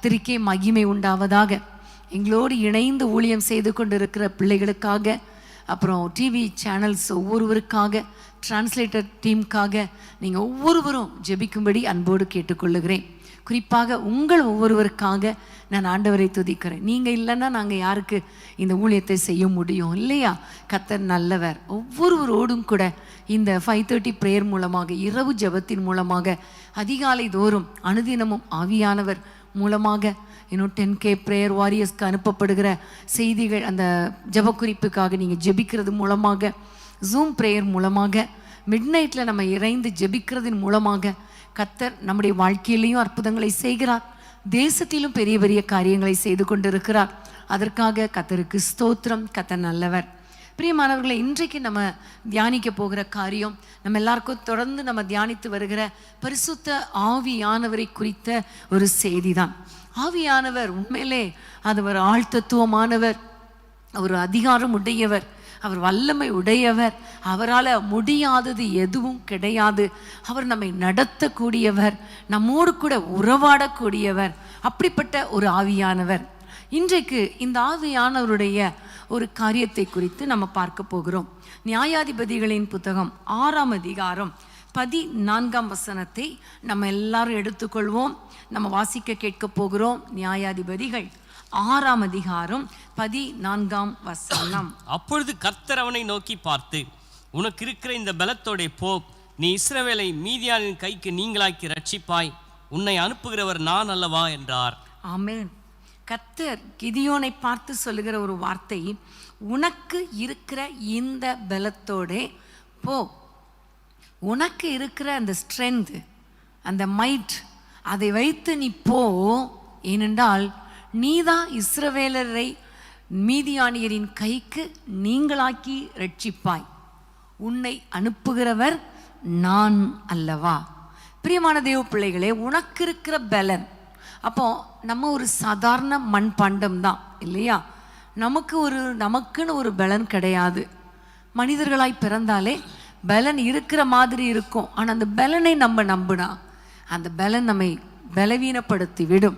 கர்த்தருக்கே மகிமை உண்டாவதாக. எங்களோடு இணைந்து ஊழியம் செய்து கொண்டிருக்கிற பிள்ளைகளுக்காக, அப்புறம் டிவி சேனல்ஸ் ஒவ்வொருவருக்காக, டிரான்ஸ்லேட்டர் டீமுக்காக நீங்கள் ஒவ்வொருவரும் ஜெபிக்கும்படி அன்போடு கேட்டுக்கொள்ளுகிறேன். குறிப்பாக உங்கள் ஒவ்வொருவருக்காக நான் ஆண்டவரை துதிக்கிறேன். நீங்கள் இல்லைன்னா நாங்கள் யாருக்கு இந்த ஊழியத்தை செய்ய முடியும் இல்லையா? கர்த்தர் நல்லவர். ஒவ்வொருவரோடும் கூட இந்த 5:30 பிரேயர் மூலமாக, இரவு ஜெபத்தின் மூலமாக, அதிகாலை தோறும் அனுதினமும் ஆவியானவர் மூலமாக, இன்னும் 10K பிரேயர் வாரியர்ஸ்க்கு அனுப்பப்படுகிற செய்திகள், அந்த ஜெபக்குறிப்புக்காக நீங்கள் ஜெபிக்கிறது மூலமாக, ஜூம் பிரேயர் மூலமாக, மிட்நைட்டில் நம்ம இறைந்து ஜெபிக்கிறதின் மூலமாக கர்த்தர் நம்முடைய வாழ்க்கையிலையும் அற்புதங்களை செய்கிறார். தேசத்திலும் பெரிய பெரிய காரியங்களை செய்து கொண்டிருக்கிறார். அதற்காக கர்த்தருக்கு ஸ்தோத்திரம். கர்த்தர் நல்லவர். பிரியமானவர்களை, இன்றைக்கு நம்ம தியானிக்க போகிற காரியம், நம்ம எல்லாருக்கும் தொடர்ந்து நம்ம தியானித்து வருகிற பரிசுத்த ஆவியானவரை குறித்த ஒரு செய்தி தான். ஆவியானவர் உண்மையிலே அது ஒரு ஆழ்தத்துவமானவர், அவர் அதிகாரம் உடையவர், அவர் வல்லமை உடையவர், அவரால் முடியாதது எதுவும் கிடையாது. அவர் நம்மை நடத்தக்கூடியவர், நம்மோடு கூட உறவாடக்கூடியவர். அப்படிப்பட்ட ஒரு ஆவியானவர். இன்றைக்கு இந்த ஆவியானவருடைய ஒரு காரியத்தை குறித்து நம்ம பார்க்க போகிறோம். நியாயாதிபதிகளின் புத்தகம் 6ஆம் அதிகாரம் 14ஆம் வசனத்தை நம்ம எல்லாரும் எடுத்துக்கொள்வோம். நம்ம வாசிக்க கேட்க போகிறோம். நியாயாதிபதிகள் 6ஆம் அதிகாரம் 14ஆம் வசனம். அப்பொழுது கர்த்தர் அவனை நோக்கி பார்த்து, உனக்கு இருக்கிற இந்த பலத்தோட போ, நீ இஸ்ரவேலை மீதியானின் கைக்கு நீங்களாக்கி ரட்சிப்பாய், உன்னை அனுப்புகிறவர் நான் அல்லவா என்றார். ஆமென். கர்த்தர் கிதியோனை பார்த்து சொல்லுகிற ஒரு வார்த்தை, உனக்கு இருக்கிற இந்த பலத்தோட போ, உனக்கு இருக்கிற அந்த ஸ்ட்ரென்த், அந்த மைட், அதை வைத்து நீ போ. ஏனென்றால் நீதான் இஸ்ரவேலரை மீதியானியரின் கைக்கு நீங்களாக்கி ரட்சிப்பாய், உன்னை அனுப்புகிறவர் நான் அல்லவா. பிரியமான தேவ பிள்ளைகளே, உனக்கு இருக்கிற பலன், அப்போ நம்ம ஒரு சாதாரண மண்பாண்டம் தான் இல்லையா? நமக்குன்னு ஒரு பலன் கிடையாது. மனிதர்களாய் பிறந்தாலே பலன் இருக்கிற மாதிரி இருக்கும். ஆனால் அந்த பலனை நம்ம நம்பினா அந்த பலன் நம்மை பலவீனப்படுத்தி விடும்.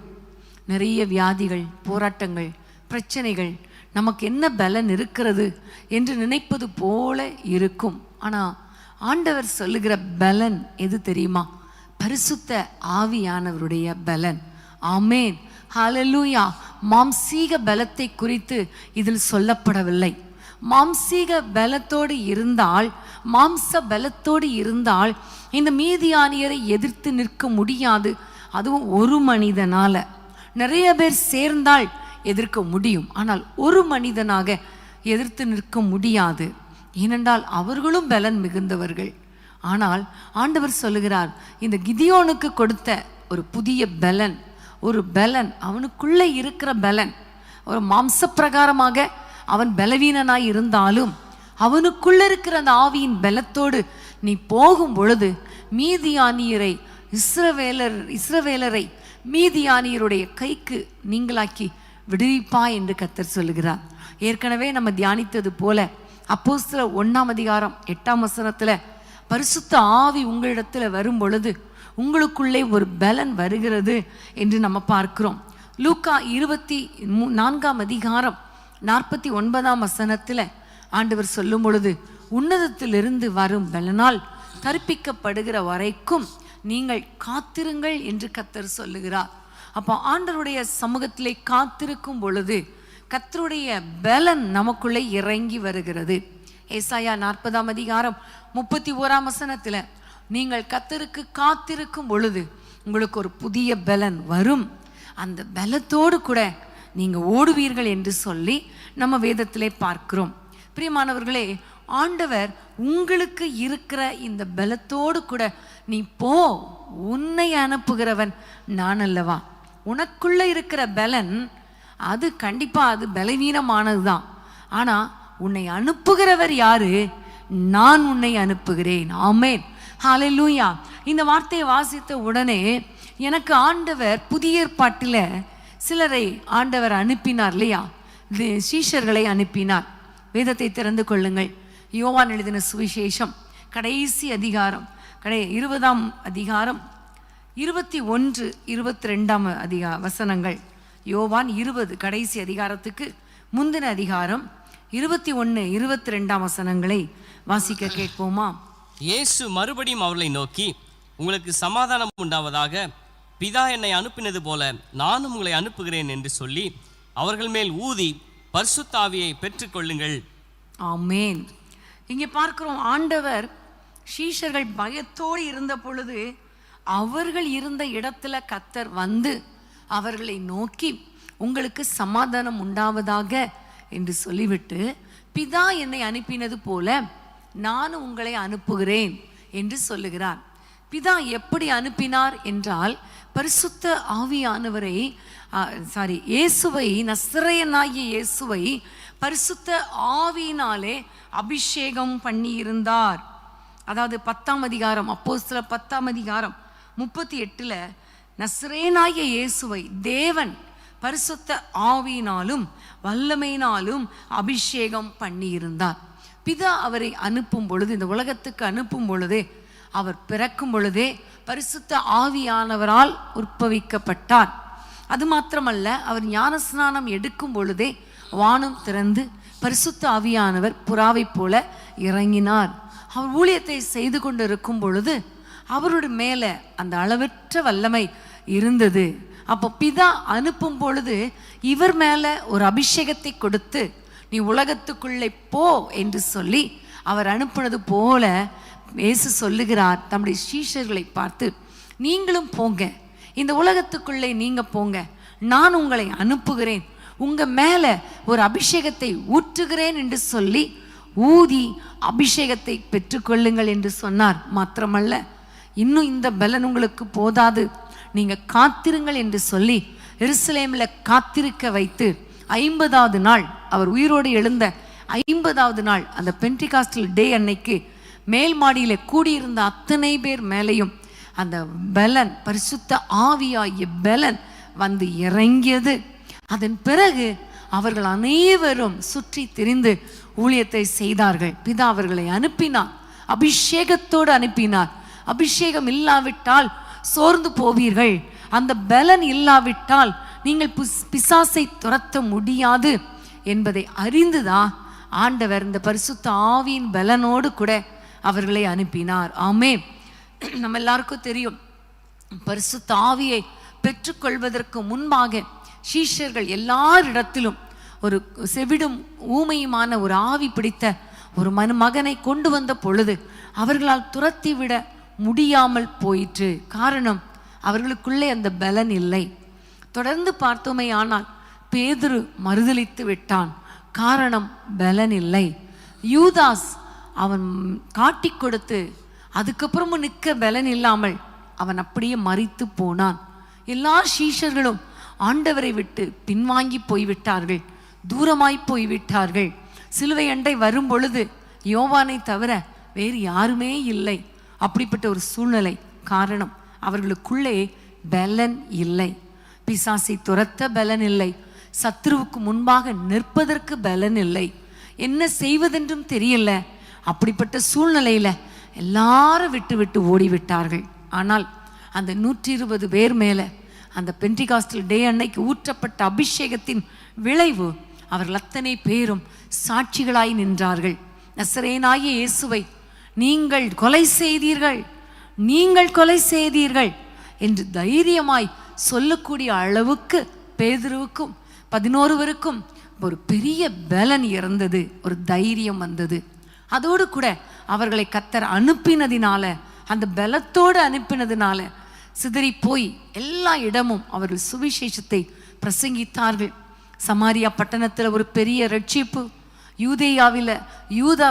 நிறைய வியாதிகள், போராட்டங்கள், பிரச்சனைகள், நமக்கு என்ன பலன் இருக்கிறது என்று நினைப்பது போல இருக்கும். ஆனால் ஆண்டவர் சொல்லுகிற பலன் எது தெரியுமா? பரிசுத்த ஆவியானவருடைய பலன். ஆமேன், ஹல்லேலூயா. மாம்சீக பலத்தை குறித்து இதில் சொல்லப்படவில்லை. மாம்சீக பலத்தோடு இருந்தால், மாம்ச பலத்தோடு இருந்தால் இந்த மீதியானியரை எதிர்த்து நிற்க முடியாது. அதுவும் ஒரு மனிதனால. நிறைய பேர் சேர்ந்தால் எதிர்க்க முடியும், ஆனால் ஒரு மனிதனாக எதிர்த்து நிற்க முடியாது. ஏனென்றால் அவர்களும் பலன் மிகுந்தவர்கள். ஆனால் ஆண்டவர் சொல்லுகிறார், இந்த கிதியோனுக்கு கொடுத்த ஒரு புதிய பலன், ஒரு பலன், அவனுக்குள்ளே இருக்கிற பலன், ஒரு மாம்ச பிரகாரமாக அவன் பலவீனனாய் இருந்தாலும் அவனுக்குள்ள இருக்கிற அந்த ஆவியின் பலத்தோடு நீ போகும் பொழுது மீதியானியரை, இஸ்ரவேலரை மீதியானியருடைய கைக்கு நீங்களாக்கி விடுவிப்பாய் என்று கர்த்தர் சொல்லுகிறார். ஏற்கனவே நம்ம தியானித்தது போல அப்போஸ்தலர் 1ஆம் அதிகாரம் 8ஆம் வசனத்துல, பரிசுத்த ஆவி உங்களிடத்துல வரும் பொழுது உங்களுக்குள்ளே ஒரு பலன் வருகிறது என்று நம்ம பார்க்கிறோம். லூக்கா 24ஆம் அதிகாரம் 49ஆம் வசனத்துல ஆண்டவர் சொல்லும் பொழுது, உன்னதத்திலிருந்து வரும் பலனால் கற்பிக்கப்படுகிற வரைக்கும் நீங்கள் காத்திருங்கள் என்று கர்த்தர் சொல்லுகிறார். அப்போ ஆண்டவருடைய சமூகத்திலே காத்திருக்கும் பொழுது கர்த்தருடைய பலன் நமக்குள்ளே இறங்கி வருகிறது. ஏசாயா 40ஆம் அதிகாரம் 31ஆம் வசனத்தில், நீங்கள் கர்த்தருக்கு காத்திருக்கும் பொழுது உங்களுக்கு ஒரு புதிய பலன் வரும், அந்த பலத்தோடு கூட நீங்கள் ஓடுவீர்கள் என்று சொல்லி நம்ம வேதத்திலே பார்க்கிறோம். பிரியமானவர்களே, ஆண்டவர் உங்களுக்கு இருக்கிற இந்த பலத்தோடு கூட நீ போ, உன்னை அனுப்புகிறவன் நான் அல்லவா. உனக்குள்ள இருக்கிற பலன் அது கண்டிப்பா அது பலவீனமானது தான். ஆனா உன்னை அனுப்புகிறவர் யாரு? நான் உன்னை அனுப்புகிறேன். ஆமென், ஹல்லேலூயா. இந்த வார்த்தையை வாசித்த உடனே எனக்கு ஆண்டவர் புதிய ஏற்பாட்டில் சிலரை ஆண்டவர் அனுப்பினார் இல்லையா? சீஷர்களை அனுப்பினார். வேதத்தை திறந்து கொள்ளுங்கள். யோவான் எழுதின சுவிசேஷம் கடைசி அதிகாரம் 20ஆம் அதிகாரம் 21, 22 வசனங்கள். யோவான் 20 கடைசி அதிகாரத்துக்கு முந்தின அதிகாரம் 21, 22 வசனங்களை வாசிக்க கேட்போமா? இயேசு மறுபடியும் அவர்களை நோக்கி, உங்களுக்கு சமாதானம் உண்டாவதாக, பிதா என்னை அனுப்பினது போல நானும் உங்களை அனுப்புகிறேன் என்று சொல்லி அவர்கள் மேல் ஊதி பரிசுத்த ஆவியை பெற்றுக்கொள்ளுங்கள். ஆமேன். இங்கே பார்க்கிறோம், ஆண்டவர் சீஷர்கள் பயத்தோடு இருந்த பொழுது அவர்கள் இருந்த இடத்துல கர்த்தர் வந்து அவர்களை நோக்கி உங்களுக்கு சமாதானம் உண்டாவதாக என்று சொல்லிவிட்டு, பிதா என்னை அனுப்பினது போல நானும் உங்களை அனுப்புகிறேன் என்று சொல்லுகிறார். பிதா எப்படி அனுப்பினார் என்றால், பரிசுத்த ஆவியானவரை இயேசுவை, நசரேயனாகிய இயேசுவை பரிசுத்த ஆவியினாலே அபிஷேகம் பண்ணி இருந்தார். அதாவது 10ஆம் அதிகாரம், அப்போஸ்தலர் 10ஆம் அதிகாரம் 38 நசரேயனாகிய இயேசுவை தேவன் பரிசுத்த ஆவியினாலும் வல்லமையினாலும் அபிஷேகம் பண்ணி இருந்தார். பிதா அவரை அனுப்பும் பொழுது, இந்த உலகத்துக்கு அனுப்பும் பொழுதே, அவர் பிறக்கும் பொழுதே பரிசுத்த ஆவியானவரால் உற்பவிக்கப்பட்டார். அது மாத்திரமல்ல, அவர் ஞானஸ்நானம் எடுக்கும் பொழுதே வானம் திறந்து பரிசுத்த ஆவியானவர் புறாவை போல இறங்கினார். அவர் ஊழியத்தை செய்து கொண்டு இருக்கும் பொழுது அவருடைய மேலே அந்த அளவற்ற வல்லமை இருந்தது. அப்போ பிதா அனுப்பும் பொழுது இவர் மேலே ஒரு அபிஷேகத்தை கொடுத்து, நீ உலகத்துக்குள்ளே போ என்று சொல்லி அவர் அனுப்புனது போல இயேசு சொல்லுகிறார் தம்முடைய சீஷர்களை பார்த்து, நீங்களும் போங்க, இந்த உலகத்துக்குள்ளே நீங்க போங்க, நான் உங்களை அனுப்புகிறேன், உங்க மேல ஒரு அபிஷேகத்தை ஊற்றுகிறேன் என்று சொல்லி ஊதி அபிஷேகத்தை பெற்றுக்கொள்ளுங்கள் என்று சொன்னார். மாத்திரமல்ல, இன்னும் இந்த பலன் உங்களுக்கு போதாது, நீங்க காத்திருங்கள் என்று சொல்லி எருசலேமில் காத்திருக்க வைத்து 50வது நாள், அவர் உயிரோடு எழுந்த 50வது நாள், அந்த பென்டிகாஸ்டல் டே அன்னைக்கு மேல் மாடியில் கூடியிருந்த அத்தனை பேர் மேலையும் அந்த பலன், பரிசுத்த ஆவியாகிய பலன் வந்து இறங்கியது. அதன் பிறகு அவர்கள் அனைவரும் சுற்றி திரிந்து ஊழியத்தை செய்தார்கள். பிதா அவர்களை அனுப்பினார், அபிஷேகத்தோடு அனுப்பினார். அபிஷேகம் இல்லாவிட்டால் சோர்ந்து போவீர்கள், அந்த பலன் இல்லாவிட்டால் நீங்கள் பிசாசை துரத்த முடியாது என்பதை அறிந்துதான் ஆண்டவர் இந்த பரிசுத்த ஆவியின் பலனோடு கூட அவர்களை அனுப்பினார். ஆமென். நம்ம எல்லாருக்கும் தெரியும், பரிசுத்த ஆவியை பெற்றுக்கொள்வதற்கு முன்பாக சீஷர்கள் எல்லாரிடத்திலும் ஒரு செவிடும் ஊமையுமான ஒரு ஆவி பிடித்த ஒரு மகனை கொண்டு வந்த பொழுது அவர்களால் துரத்தி விட முடியாமல் போயிற்று. காரணம், அவர்களுக்குள்ளே அந்த பலன் இல்லை. தொடர்ந்து பார்த்தோமே ஆனால் பேதுரு மறுதலித்து விட்டான். காரணம், பலன் இல்லை. யூதாஸ் அவன் காட்டி கொடுத்து அதுக்கப்புறமும் நிற்க பலன் இல்லாமல் அவன் அப்படியே மரித்து போனான். எல்லா சீஷர்களும் ஆண்டவரை விட்டு பின்வாங்கி போய்விட்டார்கள், தூரமாய் போய்விட்டார்கள். சிலுவை அண்டை வரும் பொழுது யோவானை தவிர வேறு யாருமே இல்லை. அப்படிப்பட்ட ஒரு சூழ்நிலை. காரணம், அவர்களுக்குள்ளே பலன் இல்லை. பிசாசை துரத்த பலன் இல்லை, சத்ருவுக்கு முன்பாக நிற்பதற்கு பலன் இல்லை, என்ன செய்வதென்றும் தெரியல. அப்படிப்பட்ட சூழ்நிலையில எல்லாரும் விட்டு விட்டு ஓடிவிட்டார்கள். ஆனால் அந்த 120 பேர் மேல அந்த பென்டிகாஸ்டல் டே அன்னைக்கு ஊற்றப்பட்ட அபிஷேகத்தின் விளைவு அவர்கள் அத்தனை பேரும் சாட்சிகளாய் நின்றார்கள். நசரேயனாகிய இயேசுவை நீங்கள் கொலை செய்தீர்கள், நீங்கள் கொலை செய்தீர்கள் என்று தைரியமாய் சொல்லக்கூடிய அளவுக்கு பேதுருவுக்கும் 11 ஒரு பெரிய பலன் இறந்தது, ஒரு தைரியம் வந்தது. அதோடு கூட அவர்களை கர்த்தர் அனுப்பினதினால, அந்த பலத்தோடு அனுப்பினதினால சிதறி போய் எல்லா இடமும் அவர்கள் சுவிசேஷத்தை பிரசங்கித்தார்கள். சமாரியா பட்டணத்தில் ஒரு பெரிய ரட்சிப்பு, யூதேயாவில், யூதா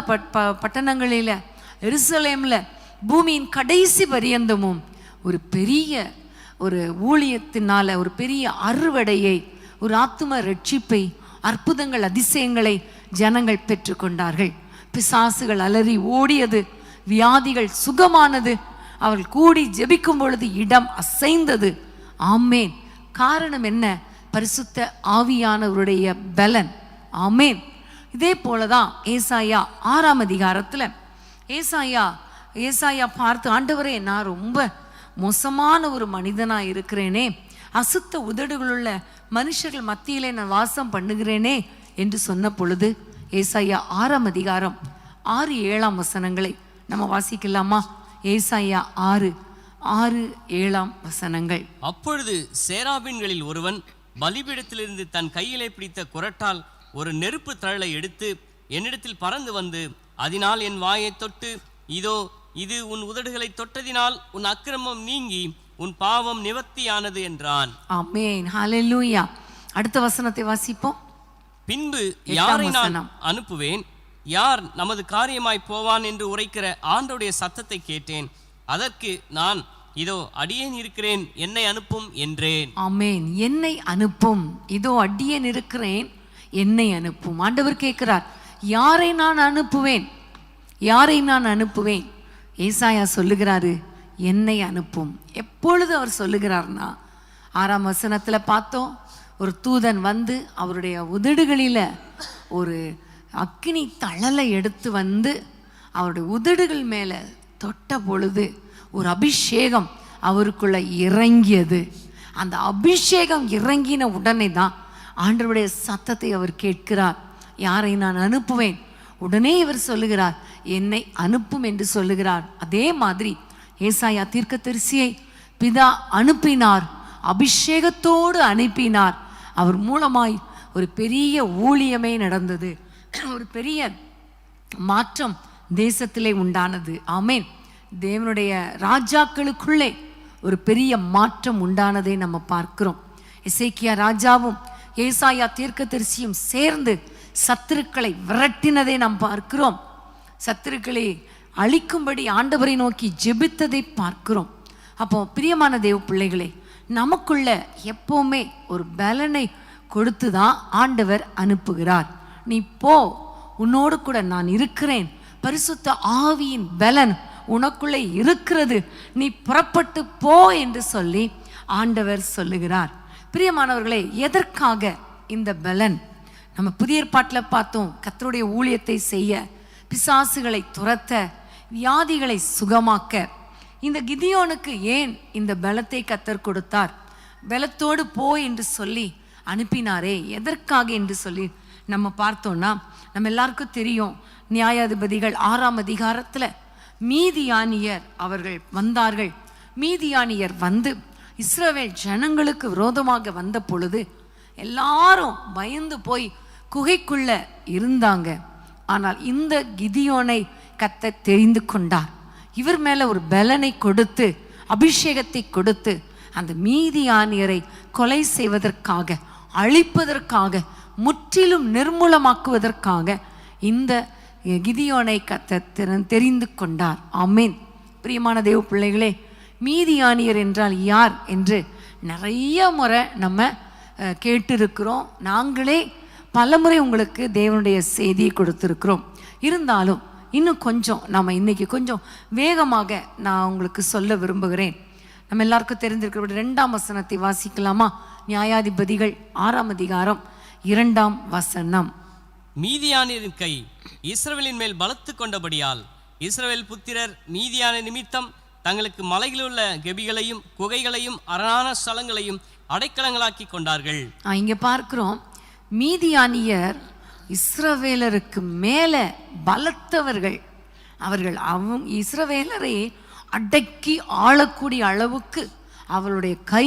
பட்டணங்களில், எருசலேமில், பூமியின் கடைசி பரியந்தமும் ஒரு பெரிய ஒரு ஊழியத்தினால ஒரு பெரிய அறுவடையை, ஒரு ஆத்தும ரட்சிப்பை, அற்புதங்கள், அதிசயங்களை ஜனங்கள் பெற்றுக்கொண்டார்கள். பிசாசுகள் அலறி ஓடியது, வியாதிகள் சுகமானது, அவர்கள் கூடி ஜெபிக்கும் பொழுது இடம் அசைந்தது. ஆமேன். காரணம் என்ன? பரிசுத்த ஆவியானவருடைய பலன். ஆமேன். இதே போலதான் ஏசாயா 6ஆம் அதிகாரத்தில் ஏசாயா பார்த்து, ஆண்டவரே, நான் ரொம்ப மோசமான ஒரு மனிதனா இருக்கிறேனே, அசுத்த உதடுகளுள்ள மனுஷர்கள் மத்தியிலே நான் வாசம் பண்ணுகிறேனே என்று சொன்ன பொழுது ஏசாயா 6ஆம் அதிகாரம் 6-7 வசனங்களை நம்ம வாசிக்கலாமா? ஏசாயா 6-7 வசனங்கள். அப்பொழுது சேராபீன்களில் ஒருவன் பலிபீடத்திலிருந்து தன் கையிலே பிடித்த குறட்டால் ஒரு நெருப்பு தழலை எடுத்து என்னிடத்தில் பறந்து வந்து, அதனால் என் வாயை தொட்டு, இதோ இது உன் உதடுகளை தொட்டதினால் உன் அக்கிரமம் நீங்கி உன் பாவம் நிவர்த்தியானது என்றான். ஆமென், ஹல்லேலூயா. அடுத்த வசனத்தை வாசிப்போம். பின்பு யாரை நான் அனுப்புவேன், யார் நமது காரியமாய் போவான் என்று உரைக்கிற ஆண்டவருடைய சத்தத்தை கேட்டேன். அதற்கு நான், இதோ அடியேன் இருக்கிறேன், என்னை அனுப்பும் என்றேன். ஆமென், என்னை அனுப்பும், இதோ அடியேன் இருக்கிறேன், என்னை அனுப்பும். ஆண்டவர் கேட்கிறார், யாரை நான் அனுப்புவேன், யாரை நான் அனுப்புவேன்? ஏசாயா சொல்லுகிறாரு, என்னை அனுப்பும். எப்பொழுது அவர் சொல்லுகிறார்னா, 6ஆம் வசனத்துல பார்த்தோம், ஒரு தூதன் வந்து அவருடைய உதடுகளில ஒரு அக்கினி தழலை எடுத்து வந்து அவருடைய உதடுகள் மேல தொட்ட பொழுது ஒரு அபிஷேகம் அவருக்குள்ள இறங்கியது. அந்த அபிஷேகம் இறங்கின உடனே தான் ஆண்டவருடைய சத்தத்தை அவர் கேட்கிறார், யாரை நான் அனுப்புவேன். உடனே இவர் சொல்லுகிறார், என்னை அனுப்பும் என்று சொல்லுகிறார். அதே மாதிரி ஏசாயா தீர்க்கதரிசியை பிதா அனுப்பினார், அபிஷேகத்தோடு அனுப்பினார். அவர் மூலமாய் ஒரு பெரிய ஊழியமே நடந்தது, ஒரு பெரிய மாற்றம் தேசத்திலே உண்டானது. ஆமென். தேவனுடைய ராஜாக்களுக்குள்ளே ஒரு பெரிய மாற்றம் உண்டானதை நம்ம பார்க்கிறோம். எசேக்கியா ராஜாவும் ஏசாயா தீர்க்கதரிசியும் சேர்ந்து சத்துருக்களை விரட்டினதை நாம் பார்க்கிறோம். சத்துருக்களை அழிக்கும்படி ஆண்டவரை நோக்கி ஜெபித்ததை பார்க்கிறோம். அப்போ பிரியமான தேவ பிள்ளைகளே, நமக்குள்ள எப்பவுமே ஒரு பலனை கொடுத்து தான் ஆண்டவர் அனுப்புகிறார். நீ போ, உன்னோடு கூட நான் இருக்கிறேன், பரிசுத்த ஆவியின் பலன் உனக்குள்ளே இருக்கிறது, நீ புறப்பட்டு போ என்று சொல்லி ஆண்டவர் சொல்லுகிறார். பிரியமானவர்களே, எதற்காக இந்த பலன்? நம்ம புதிய ஏற்பாட்டில் பார்த்தோம், கர்த்தருடைய ஊழியத்தை செய்ய, பிசாசுகளை துரத்த, வியாதிகளை சுகமாக்க. இந்த கிதியோனுக்கு ஏன் இந்த பலத்தை கர்த்தர் கொடுத்தார்? பலத்தோடு போ என்று சொல்லி அனுப்பினாரே, எதற்காக என்று சொல்லி நம்ம பார்த்தோம்னா, நம்ம எல்லாருக்கும் தெரியும், நியாயாதிபதிகள் 6ஆம் அதிகாரத்தில் மீதியானியர் அவர்கள் வந்தார்கள். மீதியானியர் வந்து இஸ்ரவேல் ஜனங்களுக்கு விரோதமாக வந்த பொழுது எல்லாரும் பயந்து போய் குகைக்குள்ள இருந்தாங்க. ஆனால் இந்த கிதியோனை கர்த்தர் தெரிந்து கொண்டார். இவர் மேல ஒரு பலனை கொடுத்து, அபிஷேகத்தை கொடுத்து, அந்த மீதியானியரை கொலை செய்வதற்காக, அழிப்பதற்காக, முற்றிலும் நிர்மூலமாக்குவதற்காக இந்த கிதியோனை கர்த்தர் தெரிந்து கொண்டார். ஆமென். பிரியமான தேவ பிள்ளைகளே, மீதியானியர் என்றால் யார் என்று நிறைய முறை நம்ம கேட்டிருக்கிறோம். நாங்களே பலமுறை உங்களுக்கு தேவனுடைய செய்தியை கொடுத்துருக்கிறோம். இருந்தாலும் இன்னும் கொஞ்சம் நம்ம இன்னைக்கு கொஞ்சம் வேகமாக நான் உங்களுக்கு சொல்ல விரும்புகிறேன். நம்ம எல்லாருக்கும் தெரிந்திருக்கிற 2ஆம் வசனத்தை வாசிக்கலாமா? நியாயாதிபதிகள் 6ஆம் அதிகாரம் 2ஆம் வசனம். மீதியானியரின் கை இஸ்ரவேலின் மேல் பலத்து கொண்டபடியால் இஸ்ரவேல் புத்திரர் மீதியான நிமித்தம் தங்களுக்கு மலையிலுள்ள கெபிகளையும் குகைகளையும் அரணான ஸ்தலங்களையும் அடைக்கலங்களாக்கி கொண்டார்கள். இங்க பார்க்கிறோம், மீதியானியர் இஸ்ரவேலருக்கு மேல பலத்தவர்கள். அவர்கள் இஸ்ரவேலரை அடக்கி ஆளக்கூடிய அளவுக்கு அவளுடைய கை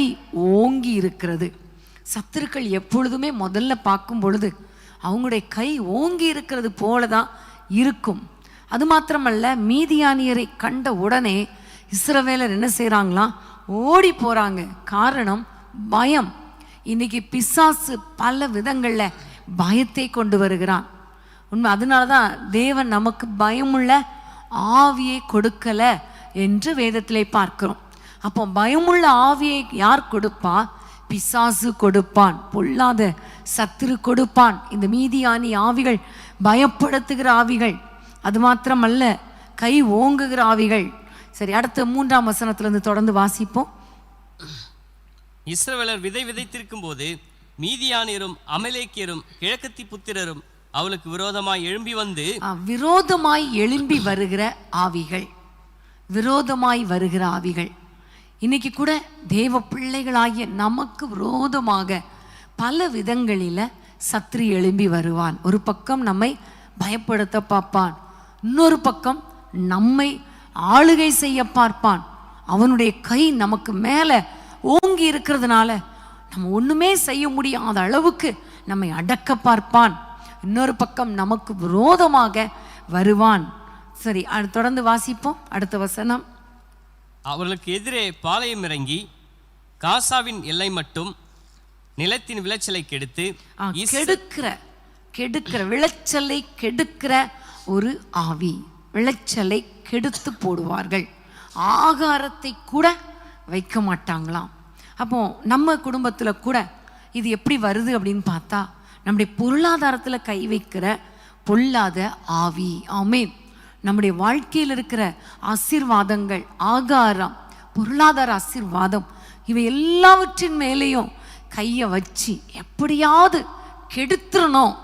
ஓங்கி இருக்கிறது. சத்துருக்கள் எப்பொழுதுமே முதல்ல பார்க்கும் பொழுது அவங்களுடைய கை ஓங்கி இருக்கிறது போலதான் இருக்கும். அது மாத்திரமல்ல, மீதியானியரை கண்ட உடனே இஸ்ரவேலர் என்ன செய்றாங்களாம்? ஓடி போறாங்க. காரணம் பயம். இன்னைக்கு பிசாசு பல விதங்கள்ல பயத்தை கொண்டு வருகிறான். உண்மை. அதனாலதான் தேவன் நமக்கு பயமுள்ள ஆவியை கொடுக்கல என்று வேதத்திலே பார்க்கிறோம். அப்போ பயமுள்ள ஆவியை யார் கொடுப்பா? பிசாசு கொடுப்பான், பொல்லாத சத்துரு கொடுப்பான். இந்த மீதியானி ஆவிகள் பயப்படுத்துகிற ஆவிகள், அது மாத்திரமல்ல கை ஓங்குகிற ஆவிகள். சரி, அடுத்த 3ஆம் வசனத்திலிருந்து தொடர்ந்து வாசிப்போம். இஸ்ரவேலர் விதை விதைத்திருக்கும் போது மீதியானியரும் அமலேக்கியரும் கிழக்கத்தி புத்திரரும் அவளுக்கு விரோதமாய் எழும்பி வந்து, விரோதமாய் எழும்பி வருகிற ஆவிகள், விரோதமாய் வருகிற ஆவிகள். இன்னைக்கு கூட தேவ பிள்ளைகளாகிய நமக்கு விரோதமாக பல விதங்களில் சத்ரு எழும்பி வருவான். ஒரு பக்கம் நம்மை பயப்படுத்த பார்ப்பான், இன்னொரு பக்கம் நம்மை ஆளுகை செய்ய பார்ப்பான். அவனுடைய கை நமக்கு மேலே ஓங்கி இருக்கிறதுனால நம்ம ஒன்றுமே செய்ய முடியாத அளவுக்கு நம்மை அடக்க பார்ப்பான். இன்னொரு பக்கம் நமக்கு விரோதமாக வருவான். சரி, தொடர்ந்து வாசிப்போம். அடுத்த வசனம். அவர்களுக்கு எதிரே பாளையம் இறங்கி காசாவின் எல்லை மட்டும் நிலத்தின் விளைச்சலை கெடுத்து கெடுக்கிற விளைச்சலை கெடுக்கிற ஒரு ஆவி, விளைச்சலை கெடுத்து போடுவார்கள். ஆகாரத்தை கூட வைக்க மாட்டாங்களாம். அப்போ நம்ம குடும்பத்தில் கூட இது எப்படி வருது அப்படின்னு பார்த்தா, நம்முடைய பொருளாதாரத்தில் கை வைக்கிற பொல்லாத ஆவி. ஆமென். நம்முடைய வாழ்க்கையில் இருக்கிற ஆசீர்வாதங்கள், ஆகாரம், பொருளாதார ஆசீர்வாதம், இவை எல்லாவற்றின் மேலேயும் கையை வச்சு எப்படியாவது கெடுத்துடணும்,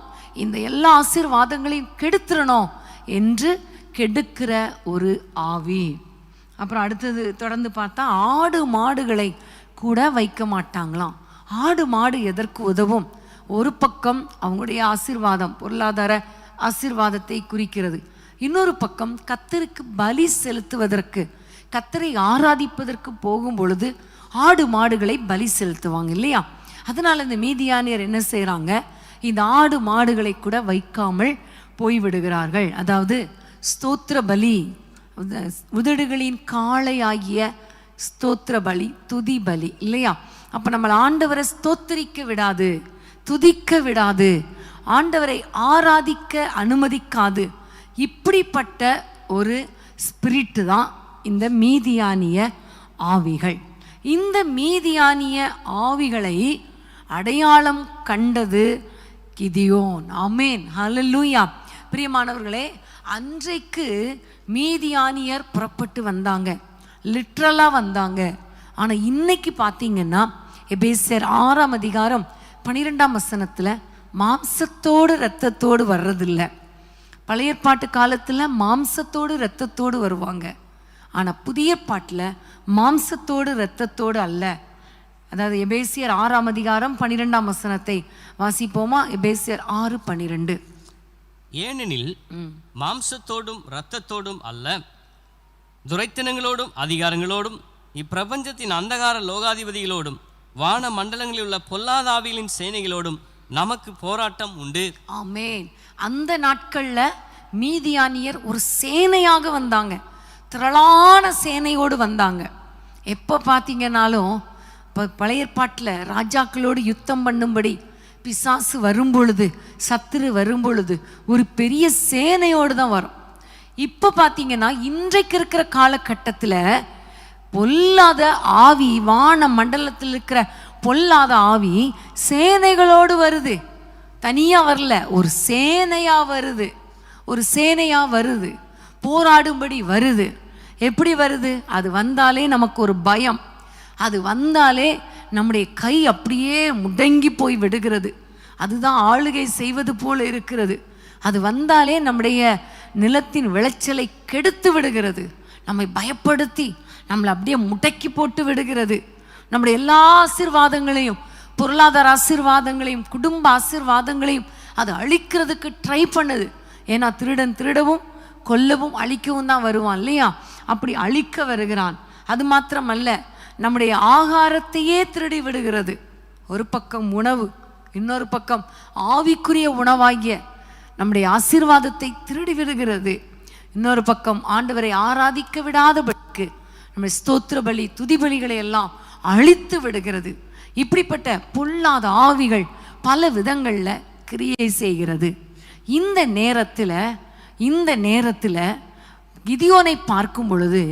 இந்த எல்லா ஆசீர்வாதங்களையும் கெடுத்துடணும் என்று கெடுக்கிற ஒரு ஆவி. அப்புறம் அடுத்தது தொடர்ந்து பார்த்தா, ஆடு மாடுகளை கூட வைக்க மாட்டாங்களாம். ஆடு மாடு எதற்கு உதவும்? ஒரு பக்கம் அவங்களுடைய ஆசீர்வாதம், பொருளாதார ஆசீர்வாதத்தை குறிக்கிறது. இன்னொரு பக்கம் கர்த்தருக்கு பலி செலுத்துவதற்கு, கர்த்தரை ஆராதிப்பதற்கு போகும் பொழுது ஆடு மாடுகளை பலி செலுத்துவாங்க இல்லையா? அதனால இந்த மீதியானியர் என்ன செய்கிறாங்க, இந்த ஆடு மாடுகளை கூட வைக்காமல் போய்விடுகிறார்கள். அதாவது ஸ்தோத்திர பலி, உதடுகளின் காளை ஆகிய ஸ்தோத்திர பலி, துதி பலி இல்லையா? அப்போ நம்மளை ஆண்டவரை ஸ்தோத்திரிக்க விடாது, துதிக்க விடாது, ஆண்டவரை ஆராதிக்க அனுமதிக்காது. இப்படிப்பட்ட ஒரு ஸ்பிரிட்டு தான் இந்த மீதியானிய ஆவிகள். இந்த மீதியானிய ஆவிகளை அடையாளம் கண்டது கிதியோன். ஆமென், ஹல்லேலூயா. பிரியமானவர்களே, அன்றைக்கு மீதியானியர் புறப்பட்டு வந்தாங்க, லிட்ரலாக வந்தாங்க. ஆனால் இன்னைக்கு பார்த்தீங்கன்னா எபேசியர் 6ஆம் அதிகாரம் 12ஆம் வசனத்தில் மாம்சத்தோடு இரத்தத்தோடு வர்றதில்லை. பழைய ஏற்பாட்டு காலத்தில் மாம்சத்தோடு இரத்தத்தோடு வருவாங்க. ஆனால் புதிய பாட்டில் மாம்சத்தோடு இரத்தத்தோடு அல்ல. அதாவது எபேசியர் 6ஆம் அதிகாரம் 12ஆம் வசனத்தை வாசிப்போமா? எபேசியர் 6:12. ஏனெனில் மாம்சத்தோடும் இரத்தத்தோடும் அல்ல, துரைத்தனங்களோடும் அதிகாரங்களோடும் இப்பிரபஞ்சத்தின் அந்தகார லோகாதிபதிகளோடும் வான மண்டலங்களில் உள்ள பொல்லாத ஆவிகளின் சேனைகளோடும் நமக்கு போராட்டம் உண்டு. ஆமென். அந்த நாட்கள்ல மீதியானியர் ஒரு சேனையாக வந்தாங்க, திரளான சேனையோடு வந்தாங்க. எப்போ பார்த்தீங்கன்னாலும் இப்போ பழைய ஏற்பாட்டில் ராஜாக்களோடு யுத்தம் பண்ணும்படி பிசாசு வரும்பொழுது, சத்துரு வரும்பொழுது ஒரு பெரிய சேனையோடு தான் வரும். இப்போ பார்த்தீங்கன்னா இன்றைக்கு இருக்கிற காலகட்டத்தில் பொல்லாத ஆவி, வான மண்டலத்தில் இருக்கிற பொல்லாத ஆவி சேனைகளோடு வருது. தனியாக வரல, ஒரு சேனையாக வருது, ஒரு சேனையாக வருது, போராடும்படி வருது. எப்படி வருது? அது வந்தாலே நமக்கு ஒரு பயம், அது வந்தாலே நம்முடைய கை அப்படியே முடங்கி போய் விடுகிறது. அதுதான் ஆளுகை செய்வது போல இருக்கிறது. அது வந்தாலே நம்முடைய நிலத்தின் விளைச்சலை கெடுத்து விடுகிறது, நம்மை பயப்படுத்தி நம்மளை அப்படியே முடக்கி போட்டு விடுகிறது. நம்முடைய எல்லா ஆசீர்வாதங்களையும், பொருளாதார ஆசீர்வாதங்களையும், குடும்ப ஆசீர்வாதங்களையும் அது அழிக்கிறதுக்கு ட்ரை பண்ணுது. ஏன்னா திருடன் திருடவும் கொல்லவும் அழிக்கவும் தான் வருவான் இல்லையா? அப்படி அழிக்க வருகிறான். அது மாத்திரமல்ல, நம்முடைய ஆகாரத்தையே திருடி விடுகிறது. ஒரு பக்கம் உணவு, இன்னொரு பக்கம் ஆவிக்குரிய உணவாகிய நம்முடைய ஆசீர்வாதத்தை திருடி விடுகிறது. இன்னொரு பக்கம் ஆண்டவரை ஆராதிக்க விடாதபடிக்கு நம்முடைய ஸ்தோத்திர பலி, துதி பலிகளை எல்லாம் அழித்து விடுகிறது. இப்படிப்பட்ட பொல்லாத ஆவிகள் பல விதங்களில் கிரியை செய்கிறது. இந்த நேரத்தில் கிதியோனை பார்க்கும் பொழுது,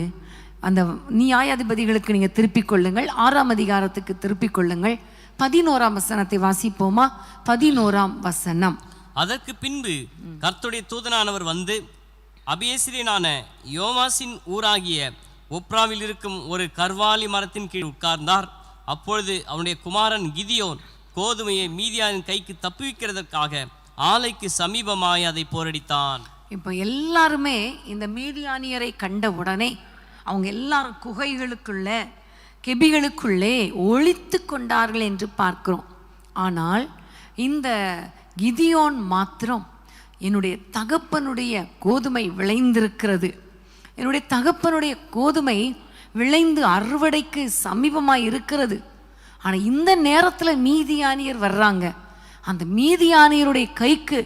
அந்த நியாயாதிபதிகளுக்கு நீங்கள் திருப்பிக் கொள்ளுங்கள், 6ஆம் அதிகாரத்துக்கு திருப்பிக் கொள்ளுங்கள். 11ஆம் வசனத்தை வாசிப்போமா? 11ஆம் வசனம். அதற்கு பின்பு கர்த்தருடைய தூதனானவர் வந்து அபியேசிரியனான யோவாசின் ஊராகிய ஒப்ராவில் இருக்கும் ஒரு கர்வாலி மரத்தின் கீழ் உட்கார்ந்தார். அப்பொழுது அவனுடைய குமாரன் கிதியோன் கோதுமையை மீதியானின் கைக்கு தப்புவிக்கிறதற்காக ஆலைக்கு சமீபமாய் அதை போரடித்தான். இப்போ எல்லாருமே இந்த மீதியானியரை கண்ட உடனே அவங்க எல்லாரும் குகைகளுக்குள்ள கெபிகளுக்குள்ளே ஒளித்து கொண்டார்கள் என்று பார்க்கிறோம். ஆனால் இந்த கிதியோன் மாத்திரம், என்னுடைய தகப்பனுடைய கோதுமை விளைந்திருக்கிறது, என்னுடைய தகப்பனுடைய கோதுமை விளைந்து அறுவடைக்கு சமீபமாக இருக்கிறது, ஆனால் இந்த நேரத்தில் மீதியானியர் வர்றாங்க, அந்த மீதியானியருடைய கைக்கு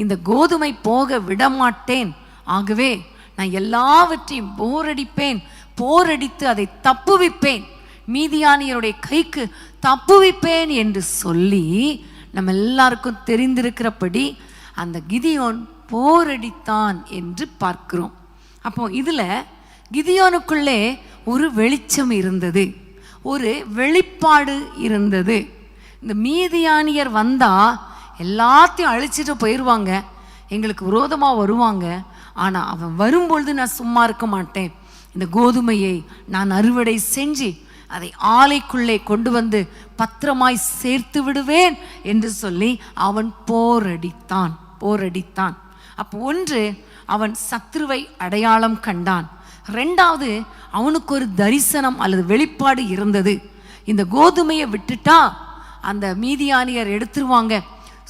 இந்த கோதுமை போக விடமாட்டேன், ஆகவே நான் எல்லாவற்றையும் போரடித்து அதை தப்புவிப்பேன், மீதியானியருடைய கைக்கு தப்புவிப்பேன் என்று சொல்லி நம்ம எல்லாருக்கும் தெரிந்திருக்கிறபடி அந்த கிதியோன் போரடித்தான் என்று பார்க்கிறோம். அப்போ இதில் கிதியோனுக்குள்ளே ஒரு வெளிச்சம் இருந்தது, ஒரு வெளிப்பாடு இருந்தது. இந்த மீதியானியர் வந்தால் எல்லாத்தையும் அழிச்சிட்டு போயிடுவாங்க, எங்களுக்கு விரோதமாக வருவாங்க, ஆனால் அவன் வரும்பொழுது நான் சும்மா இருக்க மாட்டேன், இந்த கோதுமையை நான் அறுவடை செஞ்சு அதை ஆலைக்குள்ளே கொண்டு வந்து பத்திரமாய் சேர்த்து விடுவேன் என்று சொல்லி அவன் போரடித்தான். அப்போ ஒன்று, அவன் சத்ருவை அடையாளம் கண்டான். ரெண்டாவது, அவனுக்கு ஒரு தரிசனம் அல்லது வெளிப்பாடு இருந்தது. இந்த கோதுமையை விட்டுட்டா அந்த மீதியானியர் எடுத்துருவாங்க,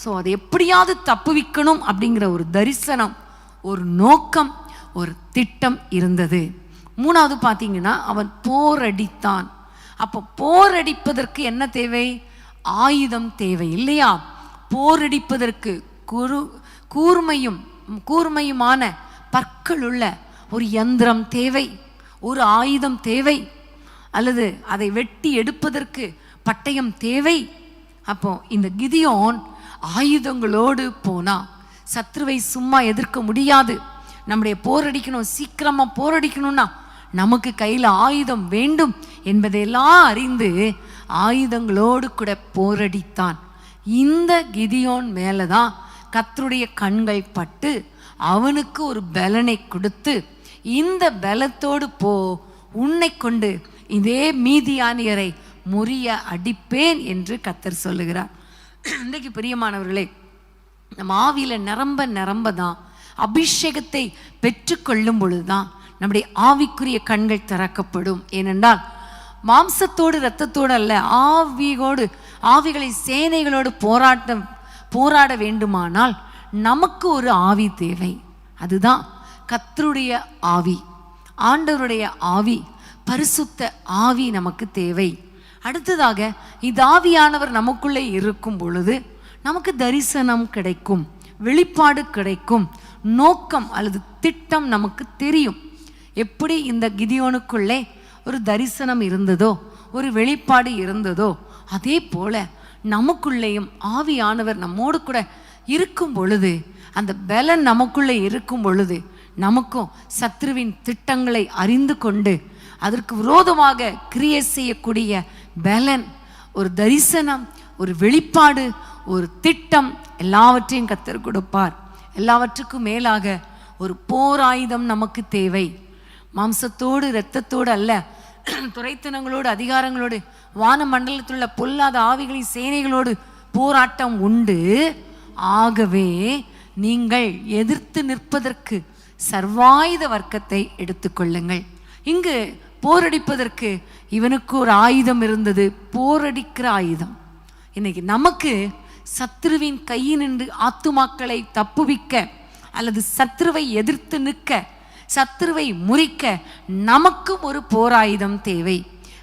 ஸோ அதை எப்படியாவது தப்புவிக்கணும் அப்படிங்கிற ஒரு தரிசனம், ஒரு நோக்கம், ஒரு திட்டம் இருந்தது. மூணாவது பார்த்தீங்கன்னா அவன் போரடித்தான். அப்போ போரடிப்பதற்கு என்ன தேவை? ஆயுதம் தேவை இல்லையா? போரடிப்பதற்கு கூர்மையுமான பற்கள் உள்ள ஒரு யந்திரம் தேவை, ஒரு ஆயுதம் தேவை, அல்லது அதை வெட்டி எடுப்பதற்கு பட்டயம் தேவை. அப்போ இந்த கிதியோன் ஆயுதங்களோடு போனா சத்ருவை சும்மா எதிர்க்க முடியாது. நம்முடைய போரடிக்கணும், சீக்கிரமாக போரடிக்கணும்னா நமக்கு கையில் ஆயுதம் வேண்டும் என்பதையெல்லாம் அறிந்து ஆயுதங்களோடு கூட போரடித்தான். இந்த கிதியோன் மேலே தான் கர்த்தருடைய கண்கள் பட்டு அவனுக்கு ஒரு பலனை கொடுத்து, இந்த பலத்தோடு போ, உன்னை கொண்டு இதே மீதியானியரை முறிய அடிப்பேன் என்று கர்த்தர் சொல்லுகிறார். இன்றைக்கு பிரியமானவர்களே, நம்ம ஆவியில் நிரம்ப தான் அபிஷேகத்தை பெற்றுக்கொள்ளும் பொழுதுதான் நம்முடைய ஆவிக்குரிய கண்கள் திறக்கப்படும். ஏனென்றால் மாம்சத்தோடு இரத்தத்தோடு அல்ல, ஆவிகளை சேனைகளோடு போராட வேண்டுமானால் நமக்கு ஒரு ஆவி தேவை. அதுதான் கர்த்தருடைய ஆவி, ஆண்டவருடைய ஆவி, பரிசுத்த ஆவி நமக்கு தேவை. அடுத்ததாக இந்த ஆவியானவர் நமக்குள்ளே இருக்கும் பொழுது நமக்கு தரிசனம் கிடைக்கும், வெளிப்பாடு கிடைக்கும், நோக்கம் அல்லது திட்டம் நமக்கு தெரியும். எப்படி இந்த கிதியோனுக்குள்ளே ஒரு தரிசனம் இருந்ததோ, ஒரு வெளிப்பாடு இருந்ததோ, அதே போல நமக்குள்ளேயும் ஆவியானவர் நம்மோடு கூட இருக்கும் பொழுது, அந்த பலன் நமக்குள்ளே இருக்கும் பொழுது, நமக்கும் சத்ருவின் திட்டங்களை அறிந்து கொண்டு அதற்கு விரோதமாக கிரியை செய்யக்கூடிய பலன், ஒரு தரிசனம், ஒரு வெளிப்பாடு, ஒரு திட்டம் எல்லாவற்றையும் கர்த்தர் கொடுப்பார். எல்லாவற்றுக்கும் மேலாக ஒரு போராயுதம் நமக்கு தேவை. மாம்சத்தோடு இரத்தத்தோடு அல்ல, துரைத்தனங்களோடு, அதிகாரங்களோடு, வான மண்டலத்தில் உள்ள பொல்லாத ஆவிகளின் சேனைகளோடு போராட்டம் உண்டு. ஆகவே நீங்கள் எதிர்த்து நிற்பதற்கு சர்வாயுத வர்க்கத்தை எடுத்துக்கொள்ளுங்கள். இங்கு போரடிப்பதற்கு இவனுக்கு ஒரு ஆயுதம் இருந்தது, போரடிக்கிற ஆயுதம். இன்னைக்கு நமக்கு சத்ருவின் கையினின்று ஆத்துமாக்களை தப்புவிக்க அல்லது சத்ருவை எதிர்த்து நிற்க, சத்ருவை முறிக்க நமக்கும் ஒரு போராயுதம் தேவை.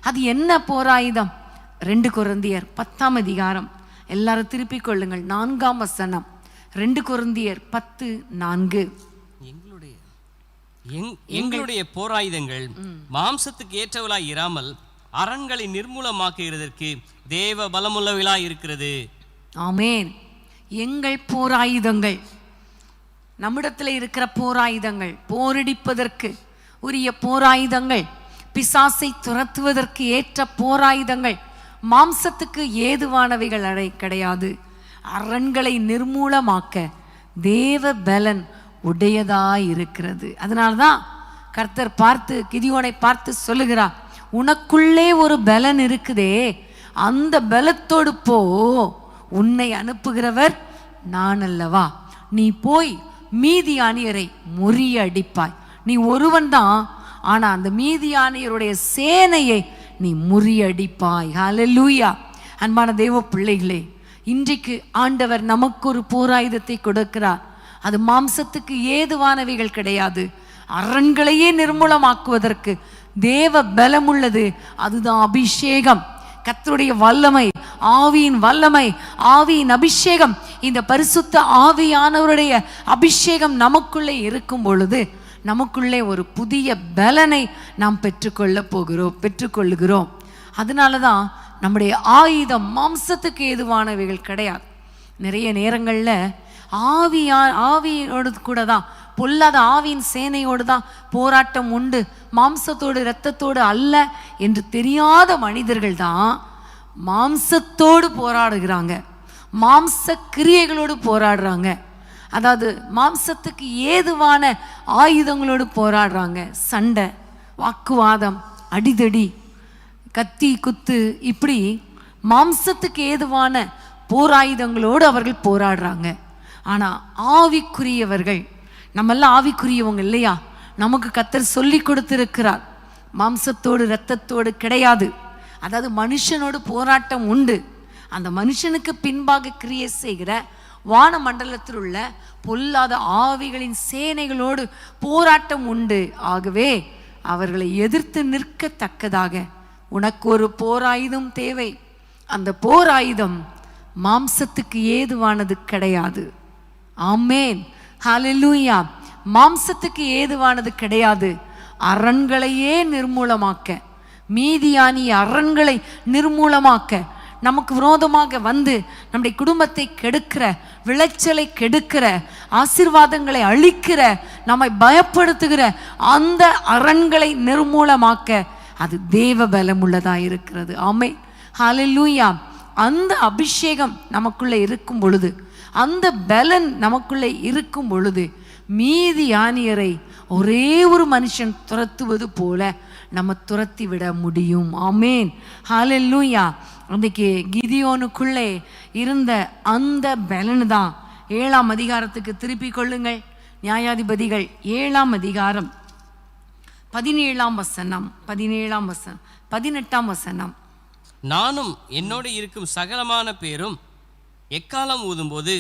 அது என்ன போராயுதம்? 2 கொரிந்தியர் 10ஆம் அதிகாரம், எல்லாரும் திருப்பிக் கொள்ளுங்கள், 4ஆம் வசனம். 2 கொரிந்தியர் 10:4. எங்களுடைய போராயுதங்கள் மாம்சத்துக்கு ஏற்றவளாய் இராமல் அரண்களை நிர்மூலமாக்குகிறதற்கு தேவ பலமுள்ளவளாய் இருக்கிறது. ஆமேன். எங்கள் போராயுதங்கள், நம்மிடத்தில் இருக்கிற போராயுதங்கள், போரடிப்பதற்கு உரிய போராயுதங்கள், பிசாசை துரத்துவதற்கு ஏற்ற போராயுதங்கள் மாம்சத்துக்கு ஏதுவானவைகள் கிடையாது. அரண்களை நிர்மூலமாக்க தேவ பலன் உடையதாய் இருக்கிறது. அதனால்தான் கர்த்தர் கிதியோனை பார்த்து சொல்லுகிறார், உனக்குள்ளே ஒரு பலன் இருக்குதே, அந்த பலத்தோடு போ, உன்னை அனுப்புகிறவர் நான் அல்லவா, நீ போய் மீதியானியரை முறிய அடிப்பாய். நீ ஒருவன் தான், ஆனால் அந்த மீதியானியருடைய சேனையை நீ முறியடிப்பாய். ஹல்லேலூயா. அன்பான தேவ பிள்ளைகளே, இன்றைக்கு ஆண்டவர் நமக்கு ஒரு போராயுதத்தை கொடுக்கிறார். அது மாம்சத்துக்கு ஏதுவானவைகள் கிடையாது. அரண்களையே நிர்மூலமாக்குவதற்கு தேவ பலம் உள்ளது. அதுதான் அபிஷேகம், கர்த்தருடைய வல்லமை, ஆவியின் வல்லமை, ஆவியின் அபிஷேகம். இந்த பரிசுத்த ஆவியானவருடைய அபிஷேகம் நமக்குள்ளே இருக்கும் பொழுது நமக்குள்ளே ஒரு புதிய பலனை நாம் பெற்றுக்கொள்ளுகிறோம். அதனால தான் நம்முடைய ஆயுதம் மாம்சத்துக்கு ஏதுவானவைகள் கிடையாது. நிறைய நேரங்களில் ஆவியோடு கூட தான், பொல்லாத ஆவியின் சேனையோடு தான் போராட்டம் உண்டு. மாம்சத்தோடு இரத்தத்தோடு அல்ல என்று தெரியாத மனிதர்கள் தான் மாம்சத்தோடு போராடுகிறாங்க, மாம்ச கிரியைகளோடு போராடுறாங்க. அதாவது மாம்சத்துக்கு ஏதுவான ஆயுதங்களோடு போராடுறாங்க. சண்டை, வாக்குவாதம், அடிதடி, கத்தி குத்து, இப்படி மாம்சத்துக்கு ஏதுவான போராயுதங்களோடு அவர்கள் போராடுறாங்க. ஆனால் ஆவிக்குரியவர்கள், நம்மெல்லாம் ஆவிக்குரியவங்க இல்லையா? நமக்கு கர்த்தர் சொல்லி கொடுத்திருக்கிறார், மாம்சத்தோடு இரத்தத்தோடு கிடையாது. அதாவது மனுஷனோடு போராட்டம் உண்டு. அந்த மனுஷனுக்கு பின்பாக கிரியை செய்கிற வான மண்டலத்தில் உள்ள பொல்லாத ஆவிகளின் சேனைகளோடு போராட்டம் உண்டு. ஆகவே அவர்களை எதிர்த்து நிற்கத்தக்கதாக உனக்கு ஒரு போராயுதம் தேவை. அந்த போராயுதம் மாம்சத்துக்கு ஏதுவானது கிடையாது. ஆமேன், ஹல்லேலூயா. மாம்சத்துக்கு ஏதுவானது கிடையாது. அரண்களையே நிர்மூலமாக்க, மீதியானிய அரண்களை நிர்மூலமாக்க, நமக்கு விரோதமாக வந்து நம்முடைய குடும்பத்தை கெடுக்கிற, விளைச்சலை கெடுக்கிற, ஆசீர்வாதங்களை அழிக்கிற, நம்மை பயப்படுத்துகிற அந்த அரண்களை நிர்மூலமாக்க அது தேவ பலம் உள்ளதாக இருக்கிறது. ஆமென், ஹல்லேலூயா. அந்த அபிஷேகம் நமக்குள்ளே இருக்கும் பொழுது, அந்த பலன் நமக்குள்ளே இருக்கும் பொழுது, மீதியானியரை ஒரே ஒரு மனுஷன் துரத்துவது போல நம்ம துரத்தி விட முடியும். ஆமேன், ஹல்லேலூயா. அன்றைக்கு கிதியோனுக்குள்ளே இருந்த அந்த பலன் தான் 7ஆம் அதிகாரத்துக்கு திருப்பிக் கொள்ளுங்கள். நியாயாதிபதிகள் 7ஆம் அதிகாரம் 17ஆம் வசனம், 18ஆம் வசனம். நானும் என்னோடு இருக்கும் சகலமான பேரும் எக்காலம் ஊதும்போது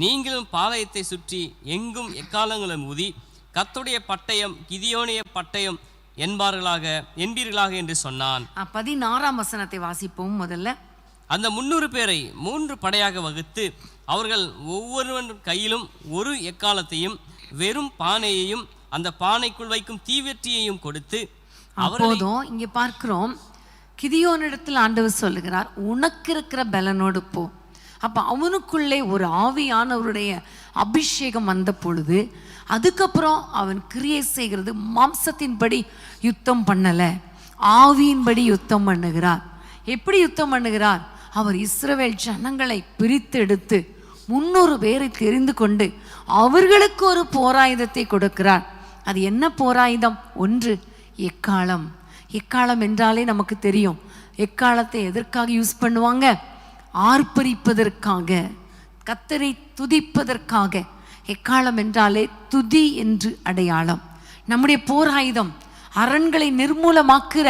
நீங்களும் பாளையத்தை சுற்றி எங்கும் எக்காலங்களும் ஊதி கர்த்தருடைய பட்டயம் கிதியோனிய பட்டயம் என்பீர்களாக என்று சொன்னான். 16ஆம் வசனத்தை வாசிப்போம் முதல்ல. அந்த 300 பேரை 3 படையாக வகுத்து அவர்கள் ஒவ்வொருவன் கையிலும் ஒரு எக்காலத்தையும் வெறும் பானையையும் அந்த பானைக்குள் வைக்கும் தீவெற்றியையும் கொடுத்து அப்போதும் இங்கே பார்க்கிறோம், கிதியோனிடத்தில் ஆண்டவர் சொல்லுகிறார், உனக்கு இருக்கிற பலனோடு போ. அப்போ அவனுக்குள்ளே ஒரு ஆவியானவருடைய அபிஷேகம் வந்த பொழுது அதுக்கப்புறம் அவன் கிரியை செய்கிறது மாம்சத்தின்படி யுத்தம் பண்ணலை, ஆவியின்படி யுத்தம் பண்ணுகிறார். எப்படி யுத்தம் பண்ணுகிறார்? அவர் இஸ்ரவேல் ஜனங்களை பிரித்து எடுத்து 300 பேரை தெரிந்து கொண்டு அவர்களுக்கு ஒரு போராயுதத்தை கொடுக்கிறார். அது என்ன போராயுதம்? ஒன்று எக்காலம். எக்காலம் என்றாலே நமக்கு தெரியும். எக்காலத்தை எதற்காக யூஸ் பண்ணுவாங்க? ஆர்ப்பரிப்பதற்காக, கர்த்தரை துதிப்பதற்காக. எக்காலம் என்றாலே துதி என்று அடையாளம். நம்முடைய போராயுதம், அரண்களை நிர்மூலமாக்குற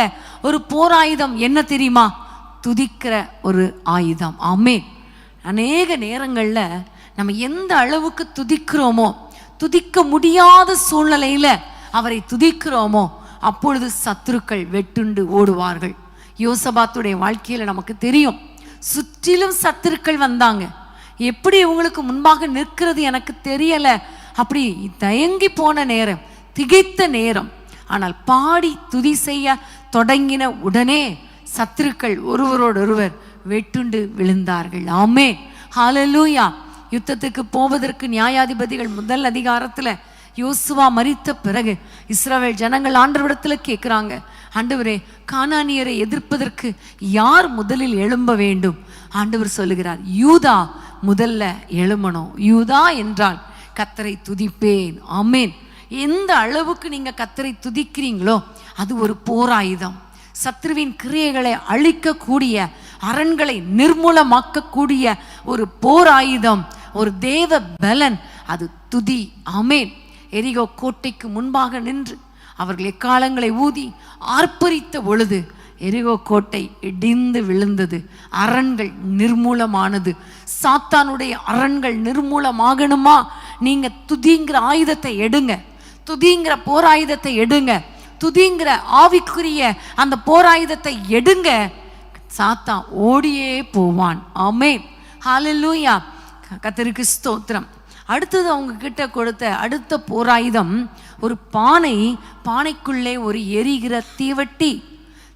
ஒரு போராயுதம் என்ன தெரியுமா? துதிக்கிற ஒரு ஆயுதம். ஆமென். அநேக நேரங்களில் நம்ம எந்த அளவுக்கு துதிக்கிறோமோ, துதிக்க முடியாத சூழ்நிலையில் அவரை துதிக்கிறோமோ, அப்பொழுது சத்துருக்கள் வெட்டுண்டு ஓடுவார்கள். யோசபாத்துடைய வாழ்க்கையில் நமக்கு தெரியும், சுற்றிலும் சத்துருக்கள் வந்தாங்க. எப்படி இவங்களுக்கு முன்பாக நிற்கிறது எனக்கு தெரியலை, அப்படி தயங்கி போன நேரம், திகைத்த நேரம். ஆனால் பாடி துதி செய்ய தொடங்கின உடனே சத்துருக்கள் ஒருவரோடொருவர் வெட்டுண்டு விழுந்தார்கள். ஆமென், ஹல்லேலூயா. யுத்தத்துக்கு போவதற்கு நியாயாதிபதிகள் 1 அதிகாரத்தில் யோசுவா மரித்த பிறகு இஸ்ரவேல் ஜனங்கள் ஆண்டவரிடத்தில் கேட்குறாங்க, ஆண்டவரே, கானானியரை எதிர்ப்பதற்கு யார் முதலில் எழும்ப வேண்டும்? ஆண்டவர் சொல்லுகிறார், யூதா முதல்ல எழுமணும். யூதா என்றால் கர்த்தரை துதிப்பேன். ஆமென். எந்த அளவுக்கு நீங்கள் கர்த்தரை துதிக்கிறீங்களோ அது ஒரு போராயுதம். சத்ருவின் கிரியைகளை அழிக்கக்கூடிய, அரண்களை நிர்மூலமாக்கக்கூடிய ஒரு போராயுதம், ஒரு தேவ பலன், அது துதி. ஆமென். எரிகோ கோட்டைக்கு முன்பாக நின்று அவர்கள் எக்காலங்களை ஊதி ஆர்ப்பரித்த பொழுது எரிகோ கோட்டை இடிந்து விழுந்தது, அரண்கள் நிர்மூலமானது. சாத்தானுடைய அரண்கள் நிர்மூலமாகணுமா? நீங்க துதிங்கிற ஆயுதத்தை எடுங்க, துதிங்கிற போர் ஆயுதத்தை எடுங்க, துதிங்கிற ஆவிக்குரிய அந்த போர் ஆயுதத்தை எடுங்க. சாத்தான் ஓடியே போவான். ஆமென், ஹல்லேலூயா. கர்த்தருக்கு ஸ்தோத்திரம். அடுத்தது அவங்க கிட்ட கொடுத்த அடுத்த போராயுதம் ஒரு பானை, பானைக்குள்ளே ஒரு எரிகிற தீவட்டி.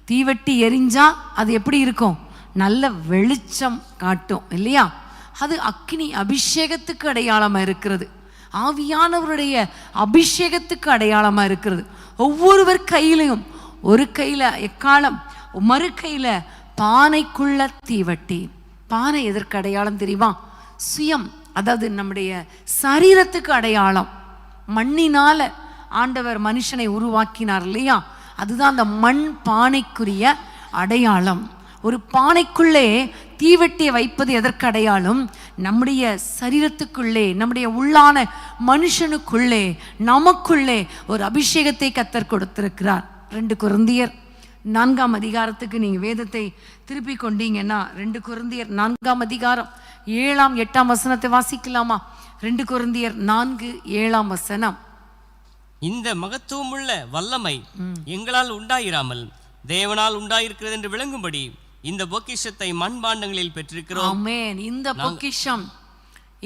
தீவட்டி எரிஞ்சா அது எப்படி இருக்கும்? நல்ல வெளிச்சம் காட்டும் இல்லையா? அது அக்கினி அபிஷேகத்துக்கு அடையாளமாக இருக்கிறது, ஆவியானவருடைய அபிஷேகத்துக்கு அடையாளமாக இருக்கிறது. ஒவ்வொருவர் கையிலையும், ஒரு கையில் எக்காலம், மறு கையில் பானைக்குள்ள தீவட்டி. பானை எதற்கு அடையாளம் தெரியுமா? சுயம், அதாவது நம்முடைய சரீரத்துக்கு அடையாளம். மண்ணினால ஆண்டவர் மனுஷனை உருவாக்கினார் இல்லையா? அதுதான் அந்த மண் பானைக்குரிய அடையாளம். ஒரு பானைக்குள்ளே தீவெட்டியை வைப்பது எதற்கு அடையாளம்? நம்முடைய சரீரத்துக்குள்ளே, நம்முடைய உள்ளான மனுஷனுக்குள்ளே, நமக்குள்ளே ஒரு அபிஷேகத்தை கர்த்தர் கொடுத்திருக்கிறார். 2 கொரிந்தியர் 4ஆம் அதிகாரத்துக்கு நீங்கள் வேதத்தை திருப்பி கொண்டீங்கன்னா, 2 கொரிந்தியர் 4ஆம் அதிகாரம் 7ஆம் 8ஆம் வசனத்தை வாசிக்கலாமா? 2 கொரிந்தியர் 4:7ஆம் வசனம். இந்த மகத்துவமுள்ள வல்லமை எங்களால் உண்டாயிராமல் தேவனால் உண்டாயிருக்கிறது என்று விளங்கும்படி இந்த பொக்கிஷத்தை மண்பாண்டங்களில் பெற்றிருக்கிறோம். ஆமென்.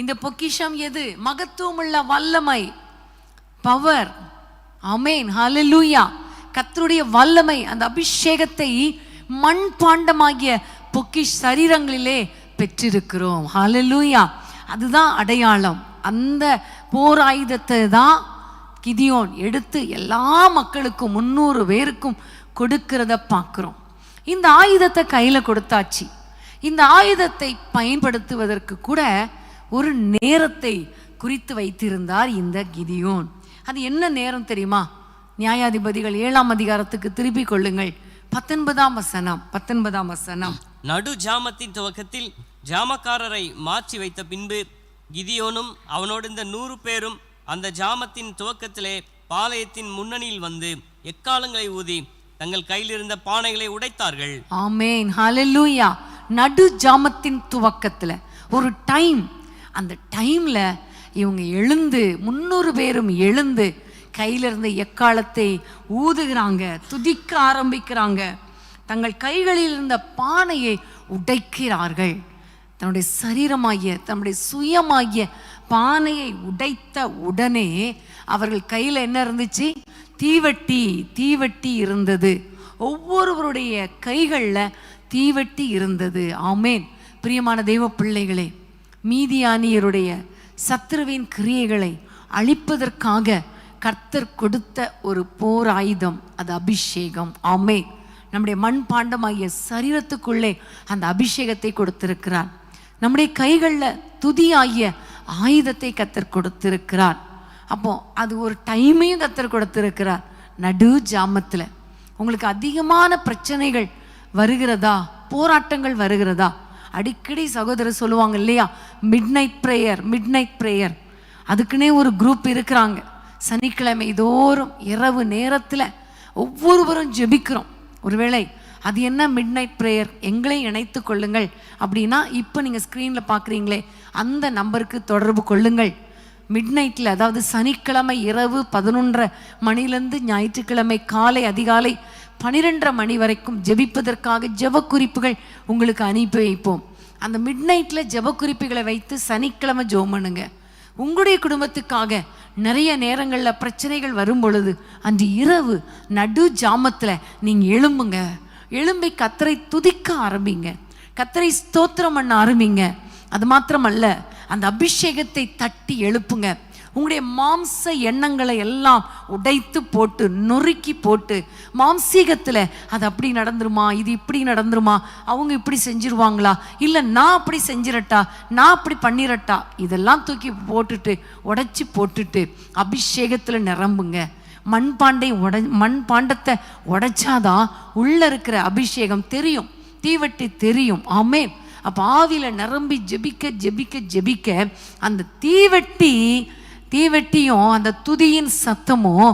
இந்த பொக்கிஷம் எது? மகத்துவமுள்ள வல்லமை, பவர். ஆமென், ஹல்லேலூயா. கர்த்தருடைய வல்லமை, அந்த அபிஷேகத்தை மண் பாண்டமாகிய பொக்கிஷ் சரீரங்களிலே பெற்றிருக்கிறோம். ஹல்லேலூயா. அதுதான் அடையாளம். அந்த போர் ஆயுதத்தை தான் கிதியோன் எடுத்து எல்லா மக்களுக்கும் 300 பேருக்கும் கொடுக்கிறத பார்க்குறோம். இந்த ஆயுதத்தை கையில் கொடுத்தாச்சு. இந்த ஆயுதத்தை பயன்படுத்துவதற்கு கூட ஒரு நேரத்தை குறித்து வைத்திருந்தார் இந்த கிதியோன். அது என்ன நேரம் தெரியுமா? நியாயாதிபதிகள் 7ஆம் அதிகாரத்துக்கு திருப்பிக் கொள்ளுங்கள். 19ஆம் வசனம். நடு ஜாமத்தின் துவக்கத்தில் ஜாமக்காரரை மாற்றி வைத்த பின்பு கிதியோனும் அவனோடு இந்த 100 பேரும் அந்த ஜாமத்தின் துவக்கத்திலே பாளையத்தின் முன்னணியில் வந்து எக்காலங்களை ஊதி தங்கள் கையில் இருந்த பானைகளை உடைத்தார்கள். ஆமென், ஹல்லேலூயா. நடு ஜாமத்தின் துவக்கத்தில் ஒரு டைம், அந்த டைம்ல இவங்க எழுந்து 300 பேரும் எழுந்து கையில இருந்த எக்காலத்தை ஊதுகிறாங்க, துதிக்க ஆரம்பிக்கிறாங்க. தங்கள் கைகளில் இருந்த பானையை உடைக்கிறார்கள். தன்னுடைய சரீரமாகிய, தன்னுடைய சுயமாகிய பானையை உடைத்த உடனே அவர்கள் கையில் என்ன இருந்துச்சு? தீவட்டி இருந்தது. ஒவ்வொருவருடைய கைகளில் தீவட்டி இருந்தது. ஆமென். பிரியமான தெய்வ பிள்ளைகளே, மீதியானியருடைய சத்துருவின் கிரியைகளை அழிப்பதற்காக கர்த்தர் கொடுத்த ஒரு போர் ஆயுதம், அது அபிஷேகம். ஆமென். நம்முடைய மண் பாண்டமாகிய சரீரத்துக்குள்ளே அந்த அபிஷேகத்தை கொடுத்திருக்கிறார். நம்முடைய கைகளில் துதியாகிய ஆயுதத்தை கர்த்தர் கொடுத்திருக்கிறார். அப்போ அது ஒரு டைமையும் கர்த்தர் கொடுத்திருக்கிறார். நடு ஜாமத்தில் உங்களுக்கு அதிகமான பிரச்சனைகள் வருகிறதா, போராட்டங்கள் வருகிறதா? அடிக்கடி சகோதரர் சொல்லுவாங்க இல்லையா, மிட் நைட் ப்ரேயர். அதுக்குன்னே ஒரு குரூப் இருக்கிறாங்க. சனிக்கிழமை தோறும் இரவு நேரத்தில் ஒவ்வொருவரும் ஜெபிக்கிறோம். ஒருவேளை அது என்ன மிட் நைட் ப்ரேயர், எங்களை இணைத்து கொள்ளுங்கள் அப்படின்னா இப்போ நீங்கள் ஸ்க்ரீனில் பார்க்குறீங்களே அந்த நம்பருக்கு தொடர்பு கொள்ளுங்கள். மிட் நைட்டில், அதாவது சனிக்கிழமை இரவு 11:30 மணிலேருந்து ஞாயிற்றுக்கிழமை காலை அதிகாலை 12:30 மணி வரைக்கும் ஜெபிப்பதற்காக ஜெப குறிப்புகள் உங்களுக்கு அனுப்பி வைப்போம். அந்த மிட் நைட்டில் ஜெப குறிப்புகளை வைத்து சனிக்கிழமை ஜெபம் பண்ணுங்க. உங்களுடைய குடும்பத்துக்காக நிறைய நேரங்களில் பிரச்சனைகள் வரும் பொழுது அன்று இரவு நடு ஜாமத்தில் நீங்கள் எழும்பி கர்த்தரை துதிக்க ஆரம்பிங்க, கர்த்தரை ஸ்தோத்திரம் பண்ண ஆரம்பிங்க. அது மாத்திரமல்ல, அந்த அபிஷேகத்தை தட்டி எழுப்புங்க. உங்களுடைய மாம்ச எண்ணங்களை எல்லாம் உடைத்து போட்டு, நொறுக்கி போட்டு, மாம்சீகத்தில் அது அப்படி நடந்துருமா, இது இப்படி நடந்துருமா, அவங்க இப்படி செஞ்சிருவாங்களா, இல்லை நான் அப்படி செஞ்சிரட்டா, நான் அப்படி பண்ணிரட்டா, இதெல்லாம் தூக்கி போட்டுட்டு உடைச்சி போட்டுட்டு அபிஷேகத்தில் நிரம்புங்க. மண்பாண்டத்தை உடைச்சாதான் உள்ள இருக்கிற அபிஷேகம் தெரியும், தீவட்டி தெரியும். ஆமென். அப்போ ஆவியில் நிரம்பி ஜெபிக்க அந்த தீவெட்டியும் அந்த துதியின் சத்தமும்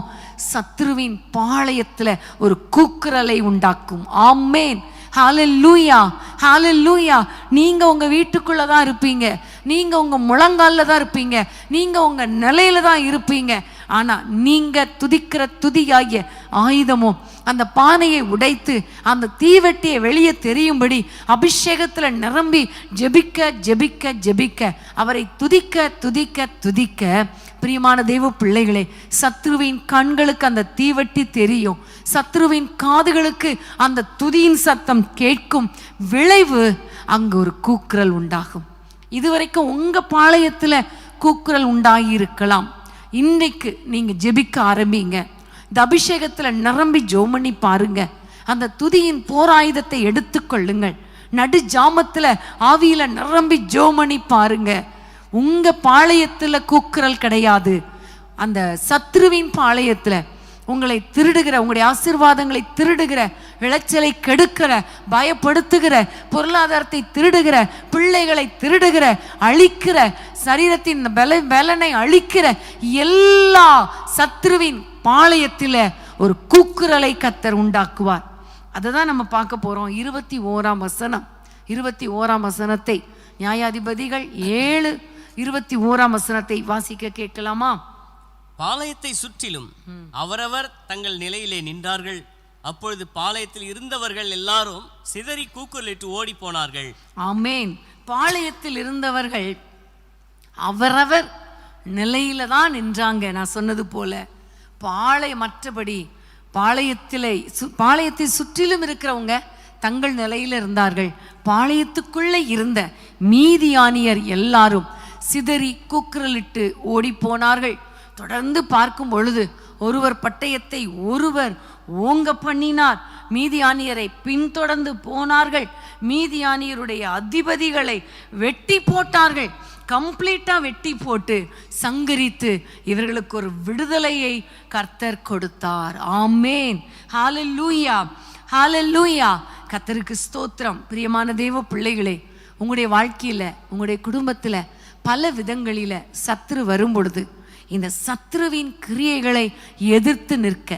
சத்ருவின் பாளையத்துல ஒரு கூக்குரலை உண்டாக்கும். ஆமென். ஹல்லேலூயா, ஹல்லேலூயா. நீங்க உங்க வீட்டுக்குள்ள தான் இருப்பீங்க, நீங்க உங்க முழங்கால்ல தான் இருப்பீங்க, நீங்க உங்க நிலையில தான் இருப்பீங்க. ஆனா நீங்க துதிக்கிற துதியாகிய ஆயுதமும் அந்த பானையை உடைத்து அந்த தீவெட்டியை வெளியே தெரியும்படி அபிஷேகத்துல நிரம்பி ஜெபிக்க ஜெபிக்க ஜெபிக்க, அவரை துதிக்க துதிக்க துதிக்க, பிரியமான தெய்வ பிள்ளைகளே, சத்ருவின் கண்களுக்கு அந்த தீவெட்டி தெரியும், சத்ருவின் காதுகளுக்கு அந்த துதியின் சத்தம் கேட்கும். விளைவு அங்கு ஒரு கூக்குரல் உண்டாகும். இதுவரைக்கும் உங்க பாளையத்துல கூக்குரல் உண்டாகி இருக்கலாம். இன்றைக்கு நீங்க ஜெபிக்க ஆரம்பிங்க. இந்த அபிஷேகத்துல நிரம்பி ஜெபம் பண்ணி பாருங்க. அந்த துதியின் போராயுதத்தை எடுத்துக்கொள்ளுங்கள். நடு ஜாமத்துல ஆவியில நிரம்பி ஜெபம் பண்ணி பாருங்க. உங்க பாளையத்துல கூக்குரல் கிடையாது. அந்த சத்ருவின் பாளையத்துல உங்களை திருடுகிற, உங்களுடைய ஆசீர்வாதங்களை திருடுகிற, விளைச்சலை கெடுக்கிற, பயப்படுத்துகிற, பொருளாதாரத்தை திருடுகிற, பிள்ளைகளை திருடுகிற, அழிக்கிற, சரீரத்தின் பலனை அழிக்கிற எல்லா சத்ருவின் பாளையத்தில ஒரு கூக்குரலை கர்த்தர் உண்டாக்குவார். அதை தான் நம்ம பார்க்க போறோம். 21ஆம் வசனம், 21ஆம் வசனத்தை நியாயாதிபதிகள் 7:21ஆம் வசனத்தை வாசிக்க கேட்கலாமா? பாளையத்தை சுற்றிலும் அவரவர் தங்கள் நிலையிலே நின்றார்கள். அப்பொழுது பாளையத்தில் இருந்தவர்கள் எல்லாரும் சிதறி கூக்குரலிட்டு ஓடி போனார்கள். ஆமென். பாளையத்தில் இருந்தவர்கள் அவரவர் நிலையில தான் நின்றாங்க. நான் சொன்னது போல மற்றபடி பாளையத்தை சுற்றிலும் இருக்கிறவங்க தங்கள் நிலையில இருந்தார்கள். பாளையத்துக்குள்ளே இருந்த மீதியானியர் எல்லாரும் சிதறி கூக்குரலிட்டு ஓடி போனார்கள். தொடர்ந்து பார்க்கும் பொழுது ஒருவர் பட்டயத்தை ஒருவர் ஓங்க பண்ணினார். மீதியானியரை பின்தொடர்ந்து போனார்கள். மீதியானியருடைய அதிபதிகளை வெட்டி போட்டார்கள். கம்ப்ளீட்டா வெட்டி போட்டு சங்கரித்து இவர்களுக்கு ஒரு விடுதலையை கர்த்தர் கொடுத்தார். ஆமென். ஹல்லேலூயா, ஹல்லேலூயா. கர்த்தருக்கு ஸ்தோத்திரம். பிரியமான தேவ பிள்ளைகளே, உங்களுடைய வாழ்க்கையில, உங்களுடைய குடும்பத்துல பல விதங்களில சத்ரு வரும் பொழுது இந்த சத்ருவின் கிரியைகளை எதிர்த்து நிற்க,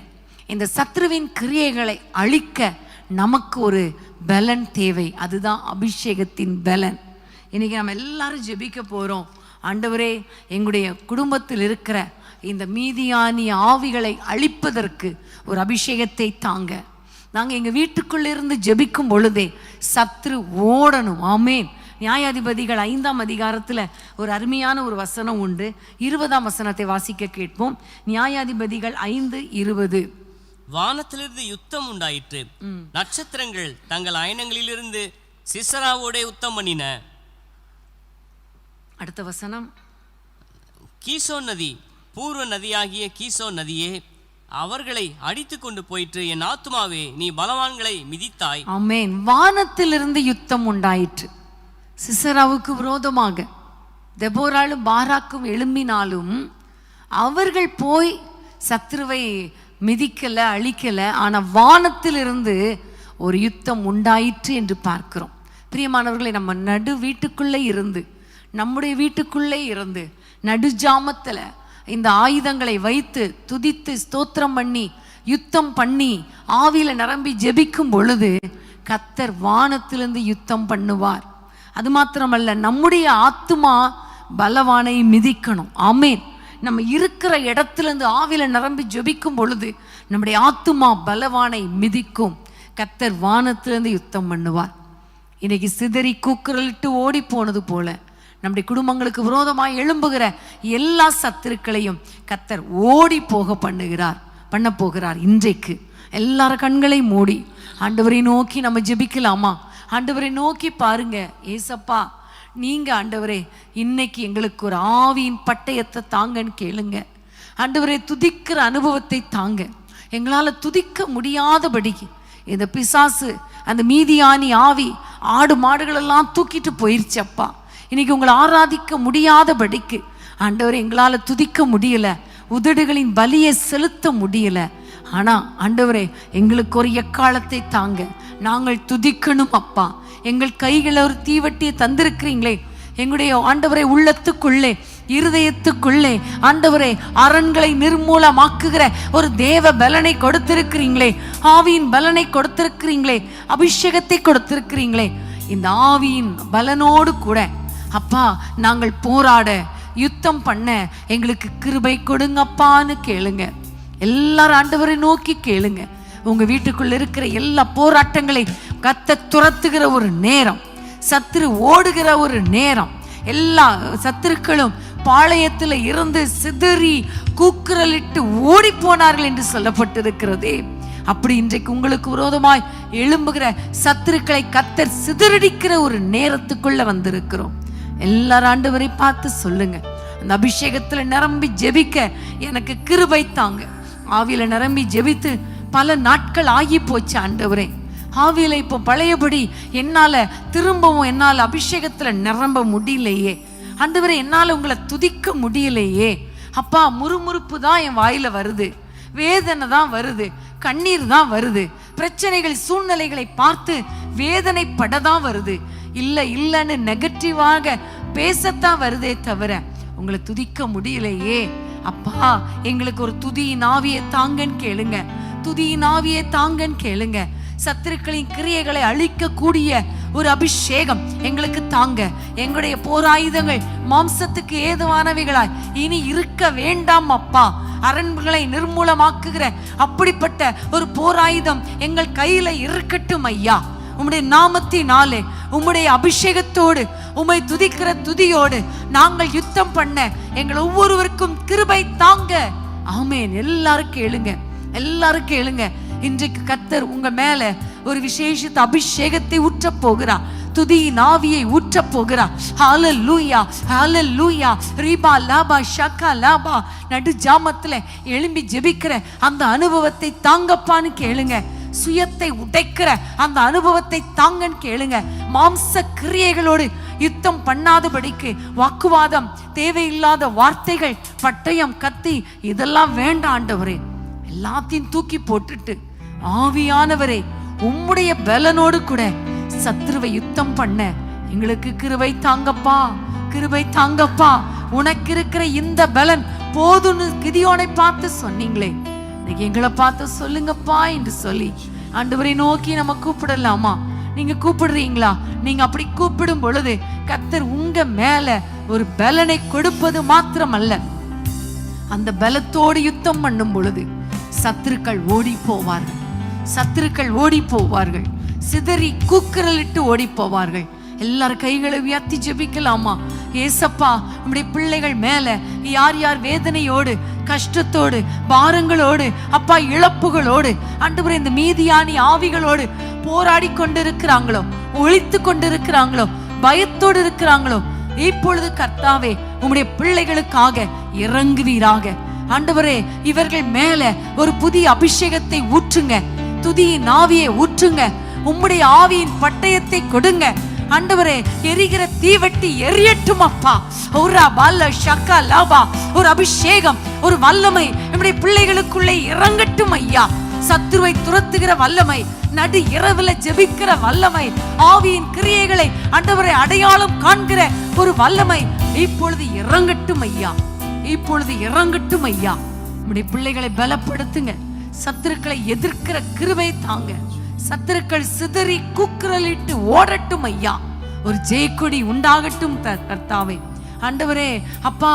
இந்த சத்ருவின் கிரியைகளை அழிக்க நமக்கு ஒரு பலன் தேவை. அதுதான் அபிஷேகத்தின் பலன். இன்னைக்கு நம்ம எல்லாரும் ஜெபிக்க போறோம். ஆண்டவரே, எங்களுடைய குடும்பத்தில் இருக்கிற இந்த மீதியானி ஆவிகளை அழிப்பதற்கு ஒரு அபிஷேகத்தை தாங்க. நாங்கள் எங்கள் வீட்டுக்குள்ளிருந்து ஜெபிக்கும் பொழுதே சத்ரு ஓடணும். ஆமென். நியாயாதிபதிகள் 5ஆம் அதிகாரத்தில் ஒரு அருமையான ஒரு வசனம் உண்டு. 20ஆம் வசனத்தை வாசிக்க கேட்போம். நியாயாதிபதிகள் 5:20. வானத்திலிருந்து யுத்தம் உண்டாயிற்று. நட்சத்திரங்கள் தங்கள் அயனங்களிலிருந்து சிசராவோட யுத்தம் பண்ணின. அடுத்த வசனம். கீசோன் நதி, பூர்வ நதியாகிய கீசோன் நதியே, அவர்களை அடித்து கொண்டு போயிற்று. என் ஆத்துமாவே, நீ பலவான்களை மிதித்தாய். ஆமென். வானத்திலிருந்து யுத்தம் உண்டாயிற்று. சிசராவுக்கு விரோதமாக தெபோராலும் பாராக்கும் எழும்பினாலும் அவர்கள் போய் சத்ருவை மிதிக்கல, அழிக்கல. ஆனா வானத்திலிருந்து ஒரு யுத்தம் உண்டாயிற்று என்று பார்க்கிறோம். பிரியமானவர்களை, நம்ம நடு வீட்டுக்குள்ளே இருந்து, நம்முடைய வீட்டுக்குள்ளே இருந்து நடுஜாமத்துல இந்த ஆயுதங்களை வைத்து துதித்து ஸ்தோத்திரம் பண்ணி யுத்தம் பண்ணி ஆவியில நிரம்பி ஜெபிக்கும் பொழுது கர்த்தர் வானத்திலிருந்து யுத்தம் பண்ணுவார். அது மாத்திரமல்ல, நம்முடைய ஆத்துமா பலவானை மிதிக்கணும். ஆமென். நம்ம இருக்கிற இடத்திலிருந்து ஆவியில நிரம்பி ஜெபிக்கும் பொழுது நம்முடைய ஆத்துமா பலவானை மிதிக்கும். கர்த்தர் வானத்திலிருந்து யுத்தம் பண்ணுவார். இன்னைக்கு சிதறி கூக்குரலிட்டு ஓடி போனது போல நம்முடைய குடும்பங்களுக்கு விரோதமாய் எழும்புகிற எல்லா சத்துருக்களையும் கர்த்தர் ஓடி பண்ண போகிறார். இன்றைக்கு எல்லாரும் கண்களை மூடி ஆண்டவரை நோக்கி நம்ம ஜெபிக்கலாமா? ஆண்டவரை நோக்கி பாருங்க. ஏசப்பா, நீங்க ஆண்டவரே இன்னைக்கு எங்களுக்கு ஒரு ஆவியின் பட்டயத்தை தாங்கன்னு கேளுங்க. ஆண்டவரே, துதிக்கிற அனுபவத்தை தாங்க. எங்களால் துதிக்க முடியாதபடிக்கு இந்த பிசாசு, அந்த மீதியானி ஆவி ஆடு மாடுகளெல்லாம் தூக்கிட்டு போயிருச்சு. அப்பா, இன்னைக்கு உங்களை ஆராதிக்க முடியாதபடிக்கு ஆண்டவரே எங்களால் துதிக்க முடியல, உதடுகளின் பலியை செலுத்த முடியல. ஆனா ஆண்டவரே, எங்களுக்கு ஒரு எக்காலத்தை தாங்க. நாங்கள் துதிக்கணும் அப்பா. எங்கள் கைகளை ஒரு தீவட்டியை தந்திருக்கிறீங்களே, எங்களுடைய ஆண்டவரை உள்ளத்துக்குள்ளே இருதயத்துக்குள்ளே ஆண்டவரே அரண்களை நிர்மூலமாக்குகிற ஒரு தேவ பலனை கொடுத்திருக்கிறீங்களே, ஆவியின் பலனை கொடுத்திருக்கிறீங்களே, அபிஷேகத்தை கொடுத்திருக்கிறீங்களே. இந்த ஆவியின் பலனோடு கூட அப்பா நாங்கள் போராட, யுத்தம் பண்ண எங்களுக்கு கிருபை கொடுங்கப்பான்னு கேளுங்க. எல்லாரும் ஆண்டவரை நோக்கி கேளுங்க. உங்க வீட்டுக்குள்ள இருக்கிற எல்லா போராட்டங்களை கர்த்தர் துரத்துகிற ஒரு நேரம், சத்துரு ஓடுகிற ஒரு நேரம், எல்லா சத்துருக்களும் பாளையத்தில் இருந்து சிதறி கூக்குரலிட்டு ஓடி போனார்கள் என்று சொல்லப்பட்டிருக்கிறதே. அப்படி இன்றைக்கு உங்களுக்கு விரோதமாய் எழும்புகிற சத்துருக்களை கர்த்தர் சிதறடிக்கிற ஒரு நேரத்துக்குள்ள வந்திருக்கிறோம். எல்லாரும் ஆண்டவரை பார்த்து சொல்லுங்க, அந்த அபிஷேகத்துல நிரம்பி ஜெபிக்க எனக்கு கிருபை தாங்க. ஆவியில நிரம்பி ஜெபித்து பல நாட்கள் ஆகி போச்சு ஆண்டவரே. ஆவியில இப்போ பழையபடி என்னால அபிஷேகத்துல நிரம்ப முடியலையே ஆண்டவரே, என்னால உங்களை துதிக்க முடியலையே அப்பா. முறுமுறுப்பு தான் என் வாயில வருது, வேதனை தான் வருது, கண்ணீர் தான் வருது, பிரச்சனைகள் சூழ்நிலைகளை பார்த்து வேதனைப்படதான் வருது. இல்லைன்னு நெகட்டிவாக பேசத்தான் வருதே தவிர உங்களை துதிக்க முடியலையே அப்பா. எங்களுக்கு ஒரு துதியின் ஆவியை தாங்கன்னு கேளுங்க, துதியின் ஆவியை தாங்கன்னு கேளுங்க. சத்துருக்களின் கிரியைகளை அழிக்கக்கூடிய ஒரு அபிஷேகம் எங்களுக்கு தாங்க. எங்களுடைய போராயுதங்கள் மாம்சத்துக்கு ஏதுவானவைகளாய் இனி இருக்க வேண்டாம் அப்பா. அரண்களை நிர்மூலமாக்குகிற அப்படிப்பட்ட ஒரு போராயுதம் எங்கள் கையில இருக்கட்டும் ஐயா. உம்முடைய நாமத்தினாலே, உம்முடைய அபிஷேகத்தோடு, உம்மை துதிக்கிற துதியோடு நாங்கள் யுத்தம் பண்ண எங்கள் ஒவ்வொருவருக்கும் கிருபை தாங்க. ஆமென். எல்லாரும் கேளுங்க, எல்லாரும் கேளுங்க. இன்றைக்கு கர்த்தர் உங்க மேல ஒரு விசேஷித்த அபிஷேகத்தை ஊற்ற போகிறார், துதியின் ஆவியை ஊற்ற போகிறார். ஹல்லேலூயா, ஹல்லேலூயா. ரீபா லாபா ஷக்கா லாபா. நடு ஜாமத்துல எழும்பி ஜெபிக்கிற அந்த அனுபவத்தை தாங்கப்பான்னு கேளுங்க. சுயத்தை உடைக்கிற அந்த அனுபவத்தை தாங்கன்னு கேளுங்க. மாம்ச கிரியைகளோடு யுத்தம் பண்ணாதபடிக்கு வாக்குவாதம், தேவையில்லாத வார்த்தைகள், பட்டயம், கத்தி இதெல்லாம் வேண்டாம் ஆண்டவரே. எல்லாத்தையும் தூக்கி போட்டுட்டு ஆவியானவரே உம்முடைய பலனோடு கூட சத்ருவை யுத்தம் பண்ண எங்களுக்கு கிருபை தாங்கப்பா, கிருபை தாங்கப்பா. உனக்கு இருக்கிற இந்த பலன் போதும்னு கிதியோனை பார்த்து சொன்னீங்களே, இன்னைக்கு எங்களை பார்த்து சொல்லுங்கப்பா என்று சொல்லி ஆண்டவரை நோக்கி நம்ம கூப்பிடலாமா? நீங்க கூப்பிடுறீங்களா? நீங்க அப்படி கூப்பிடும் பொழுது கர்த்தர் உங்க மேல ஒரு பலனை கொடுப்பது மாத்திரமல்ல, அந்த பலத்தோடு யுத்தம் பண்ணும் பொழுது சத்துருக்கள் ஓடி போவார்கள், சத்துருக்கள் ஓடி போவார்கள், சிதறி கூக்குரலிட்டு ஓடி போவார்கள். எல்லாரும் கைகளை உயர்த்தி ஜெபிக்கலாமா? ஏசப்பா, நம்முடைய பிள்ளைகள் மேல யார் யார் வேதனையோடு, கஷ்டத்தோடு, பாரங்களோடு, அப்பா இழப்புகளோடு, ஆண்டவரே இந்த மீதியானி ஆவிகளோடு போராடி கொண்டிருக்கிறாங்களோ, ஒழித்து கொண்டிருக்கிறாங்களோ, பயத்தோடு இருக்கிறாங்களோ, இப்பொழுது கர்த்தாவே உம்முடைய பிள்ளைகளுக்காக இறங்குவீராக. ஆண்டவரே இவர்கள் மேல ஒரு புதிய அபிஷேகத்தை ஊற்றுங்க, துதியின் ஆவியை ஊற்றுங்க, உம்முடைய ஆவியின் பட்டயத்தை கொடுங்க. ஆண்டவரே எரிகிற தீவெட்டி எரியட்டும் அப்பா. ஓரா பால ஷக்கா லாபா. ஒரு அபிஷேகம், ஒரு வல்லமை நம்முடைய பிள்ளைகளுக்குள்ளே இறங்கட்டும் ஐயா. சத்துருவை துரத்துகிற வல்லமை, நடு இரவுல ஜெபிக்கிற வல்லமை, ஆவியின் கிரியைகளை ஆண்டவரை அடையாளம் காண்கிற ஒரு வல்லமை இப்பொழுது இறங்கட்டும் ஐயா, இப்பொழுது இறங்கட்டும் ஐயா. நம்முடைய பிள்ளைகளை பலப்படுத்துங்க, சத்துருக்களை எதிர்க்கிற கிருபை தாங்க. சத்துருக்கள் சிதறி கூக்குரலிட்டு ஓடட்டும் ஐயா. ஒரு ஜெயக்கொடி உண்டாகட்டும் கர்த்தாவே. ஆண்டவரே அப்பா,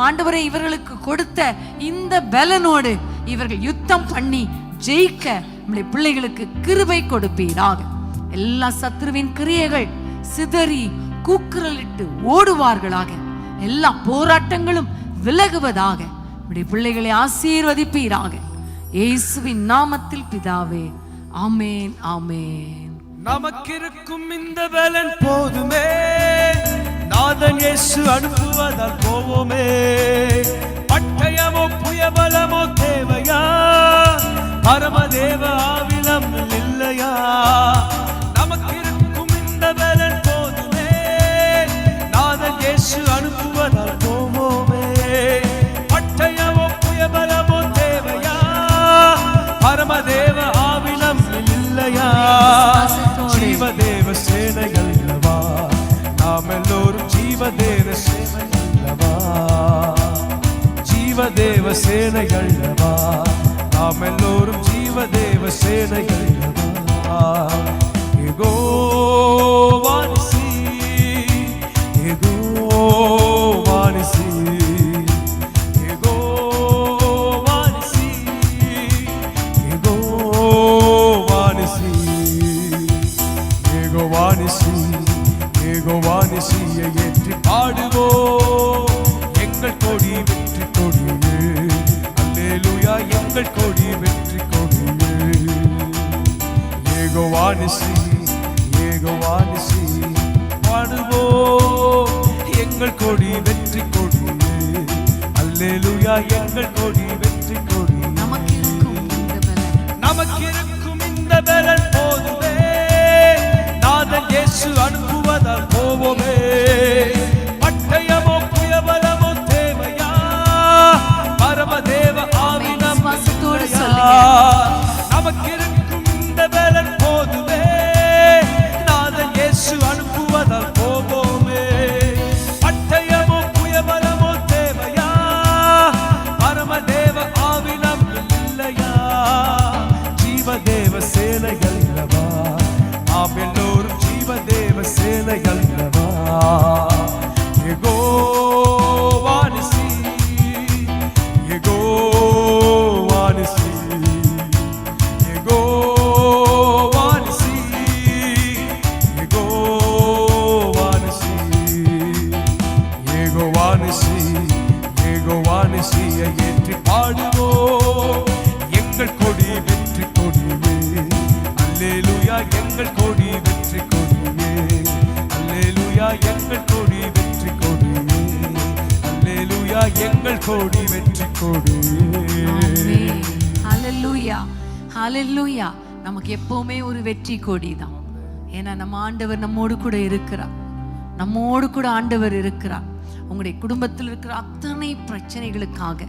ஆண்டவரே இவர்களுக்கு கொடுத்த இந்த பலனோடு இவர்கள் யுத்தம் பண்ணி ஜெயிக்க நம்முடைய பிள்ளைகளுக்கு கிருபை கொடுப்பீராக. எல்லா சத்துருவின் கிரியைகள் சிதறி கூக்குரலிட்டு ஓடுவார்களாக. எல்லா போராட்டங்களும் விலகுவதாக. நம்முடைய பிள்ளைகளை ஆசீர்வதிப்பீராக. இயேசுவின் நாமத்தில் பிதாவே, ஆமென், ஆமென். நமக்கிருக்கும் இந்த பலன் போதுமே, நாதன் இயேசு அனுப்புவதால் போவோமே. பட்டயமோ புயபலமோ தேவையா? பரமதேவ ஆவிலம் இல்லையா? நமக்கிருக்கும் இந்த பலன் போதுமே, நாதன் இயேசு அனுப்புவதால் போவோமே. பட்டயமோ புயபலமோ தேவையா? பரமதேவ ஆவிலம் இல்லையா? ஜீவதேவ சேனைகள் அல்லவா, நாம் எல்லோரும் ஜீவதேவ சேனை அல்லவா. சேனைகளவா, நாம் எல்லோரும் ஜீவதேவ சேனைகளவா. யெகோவா நிசி, யெகோவா நிசி, யெகோவா நிசி, யெகோவா நிசி, யெகோவா நிசி, யெகோவா நிசியை ஏற்றி பாடுவோம். எங்கள் கொடி வெற்றி கொடியே, அல்லேலூயா, எங்கள் கொடி வெற்றி கொடியே. யெகோவா நிசி, யெகோவா நிசி, பாடுவோம். எங்கள் கொடி வெற்றி கொடியே, அல்லேலூயா, எங்கள் கொடி வெற்றி கொடியே. நமக்கு இருக்கும் இந்த பலன், நமக்கு இருக்கும் இந்த பலன் போதுமே, நாதன் இயேசு அனுப்புவதால் போவோமே. பட்டயமோ புயபலமோ தேவையா, பரமதேவ ஆவி விசுவாசத்தோடு நம்மில்லையா? சொல்லுங்க. நமக்கு இருக்கும் இந்த பலன் போதுமே, நாதன் இயேசு அனுப்புவதால் போவோமே. பட்டயமோ புயபலமோ தேவையா, பரமதேவ ஆவி நம்மில்லையா? ஜீவதேவ சேனைகளவா, நாம் எல்லோரும் ஜீவதேவ சேனைகளவா. யெகோவா நிசி, யெகோவா நிசி, யெகோவா நிசி, யெகோவா நிசி, யெகோவா நிசி, யெகோவா நிசியை ஏற்றி பாடுவோம். எங்கள் கொடி வெற்றி கொடியே, அல்லேலூயா, எங்கள் கொடி வெற்றி கொடியே, அல்லேலூயா, எங்கள் கொடி வெற்றி கொடியே, அல்லேலூயா, எங்கள் கொடி வெற்றி கொடியே. ஆமென். ஹல்லேலூயா, ஹல்லேலூயா. நமக்கு எப்பவுமே ஒரு வெற்றி கொடி தான். ஏன்னா நம்ம ஆண்டவர் நம்மோடு கூட இருக்கிறார், நம்மோடு கூட ஆண்டவர் இருக்கிறார். உங்களுடைய குடும்பத்தில் இருக்கிற அத்தனை பிரச்சனைகளுக்காக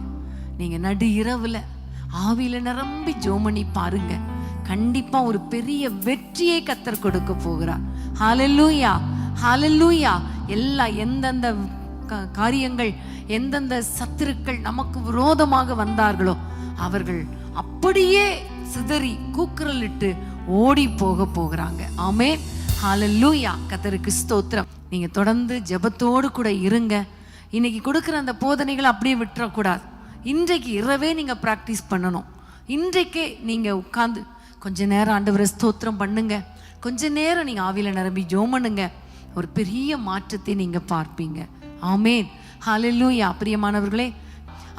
நீங்க நடு இரவுல ஆவியில நிரம்பி ஜெபம் பண்ணி பாருங்க. கண்டிப்பா ஒரு பெரிய வெற்றியை கர்த்தர் கொடுக்க போகிறார். ஹல்லேலூயா, ஹல்லேலூயா. எந்தெந்த காரியங்கள், எந்தெந்த சத்துருக்கள் நமக்கு விரோதமாக வந்தார்களோ அவர்கள் அப்படியே சிதறி கூக்குரலிட்டு ஓடி போக போகிறாங்க. ஆமென், ஹல்லேலூயா. கர்த்தருக்கு ஸ்தோத்திரம். நீங்க தொடர்ந்து ஜெபத்தோடு கூட இருங்க. இன்னைக்கு கொடுக்குற அந்த போதனைகளை அப்படியே விட்டுறக்கூடாது. இன்றைக்கு இரவே நீங்க பிராக்டிஸ் பண்ணணும். இன்றைக்கே நீங்க உட்கார்ந்து கொஞ்ச நேரம் ஆண்டவரை ஸ்தோத்திரம் பண்ணுங்க. கொஞ்ச நேரம் நீங்க ஆவியில நிரம்பி ஜெபம் பண்ணுங்க. ஒரு பெரிய மாற்றத்தை நீங்க பார்ப்பீங்க. ஆமென், ஹல்லேலூயா. பிரியமானவர்களே,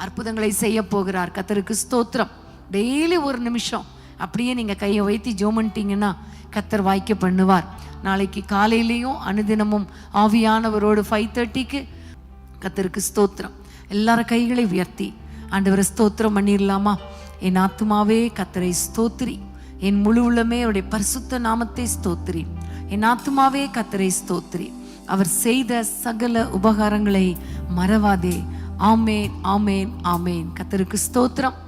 அற்புதங்களை செய்ய போகிறார். கர்த்தருக்கு ஸ்தோத்திரம். டெய்லி ஒரு நிமிஷம் அப்படியே நீங்க கையை வைத்து ஜெபம் பண்ணிட்டீங்கன்னா கர்த்தர் வாய்க்க பண்ணுவார். நாளைக்கு காலையிலையும் அனுதினமும் ஆவியானவரோடு 5:30க்கு கர்த்தருக்கு ஸ்தோத்திரம். எல்லாரும் கைகளை உயர்த்தி ஆண்டவரை ஸ்தோத்திரம் பண்ணிடலாமா? என் ஆத்துமாவே கர்த்தரை ஸ்தோத்திரி, என் முழு உள்ளமே அவருடைய பரிசுத்த நாமத்தை ஸ்தோத்திரி. என் ஆத்துமாவே கர்த்தரை ஸ்தோத்திரி, அவர் செய்த சகல உபகாரங்களை மறவாதே. ஆமேன், ஆமேன், ஆமேன். கர்த்தருக்கு ஸ்தோத்திரம்.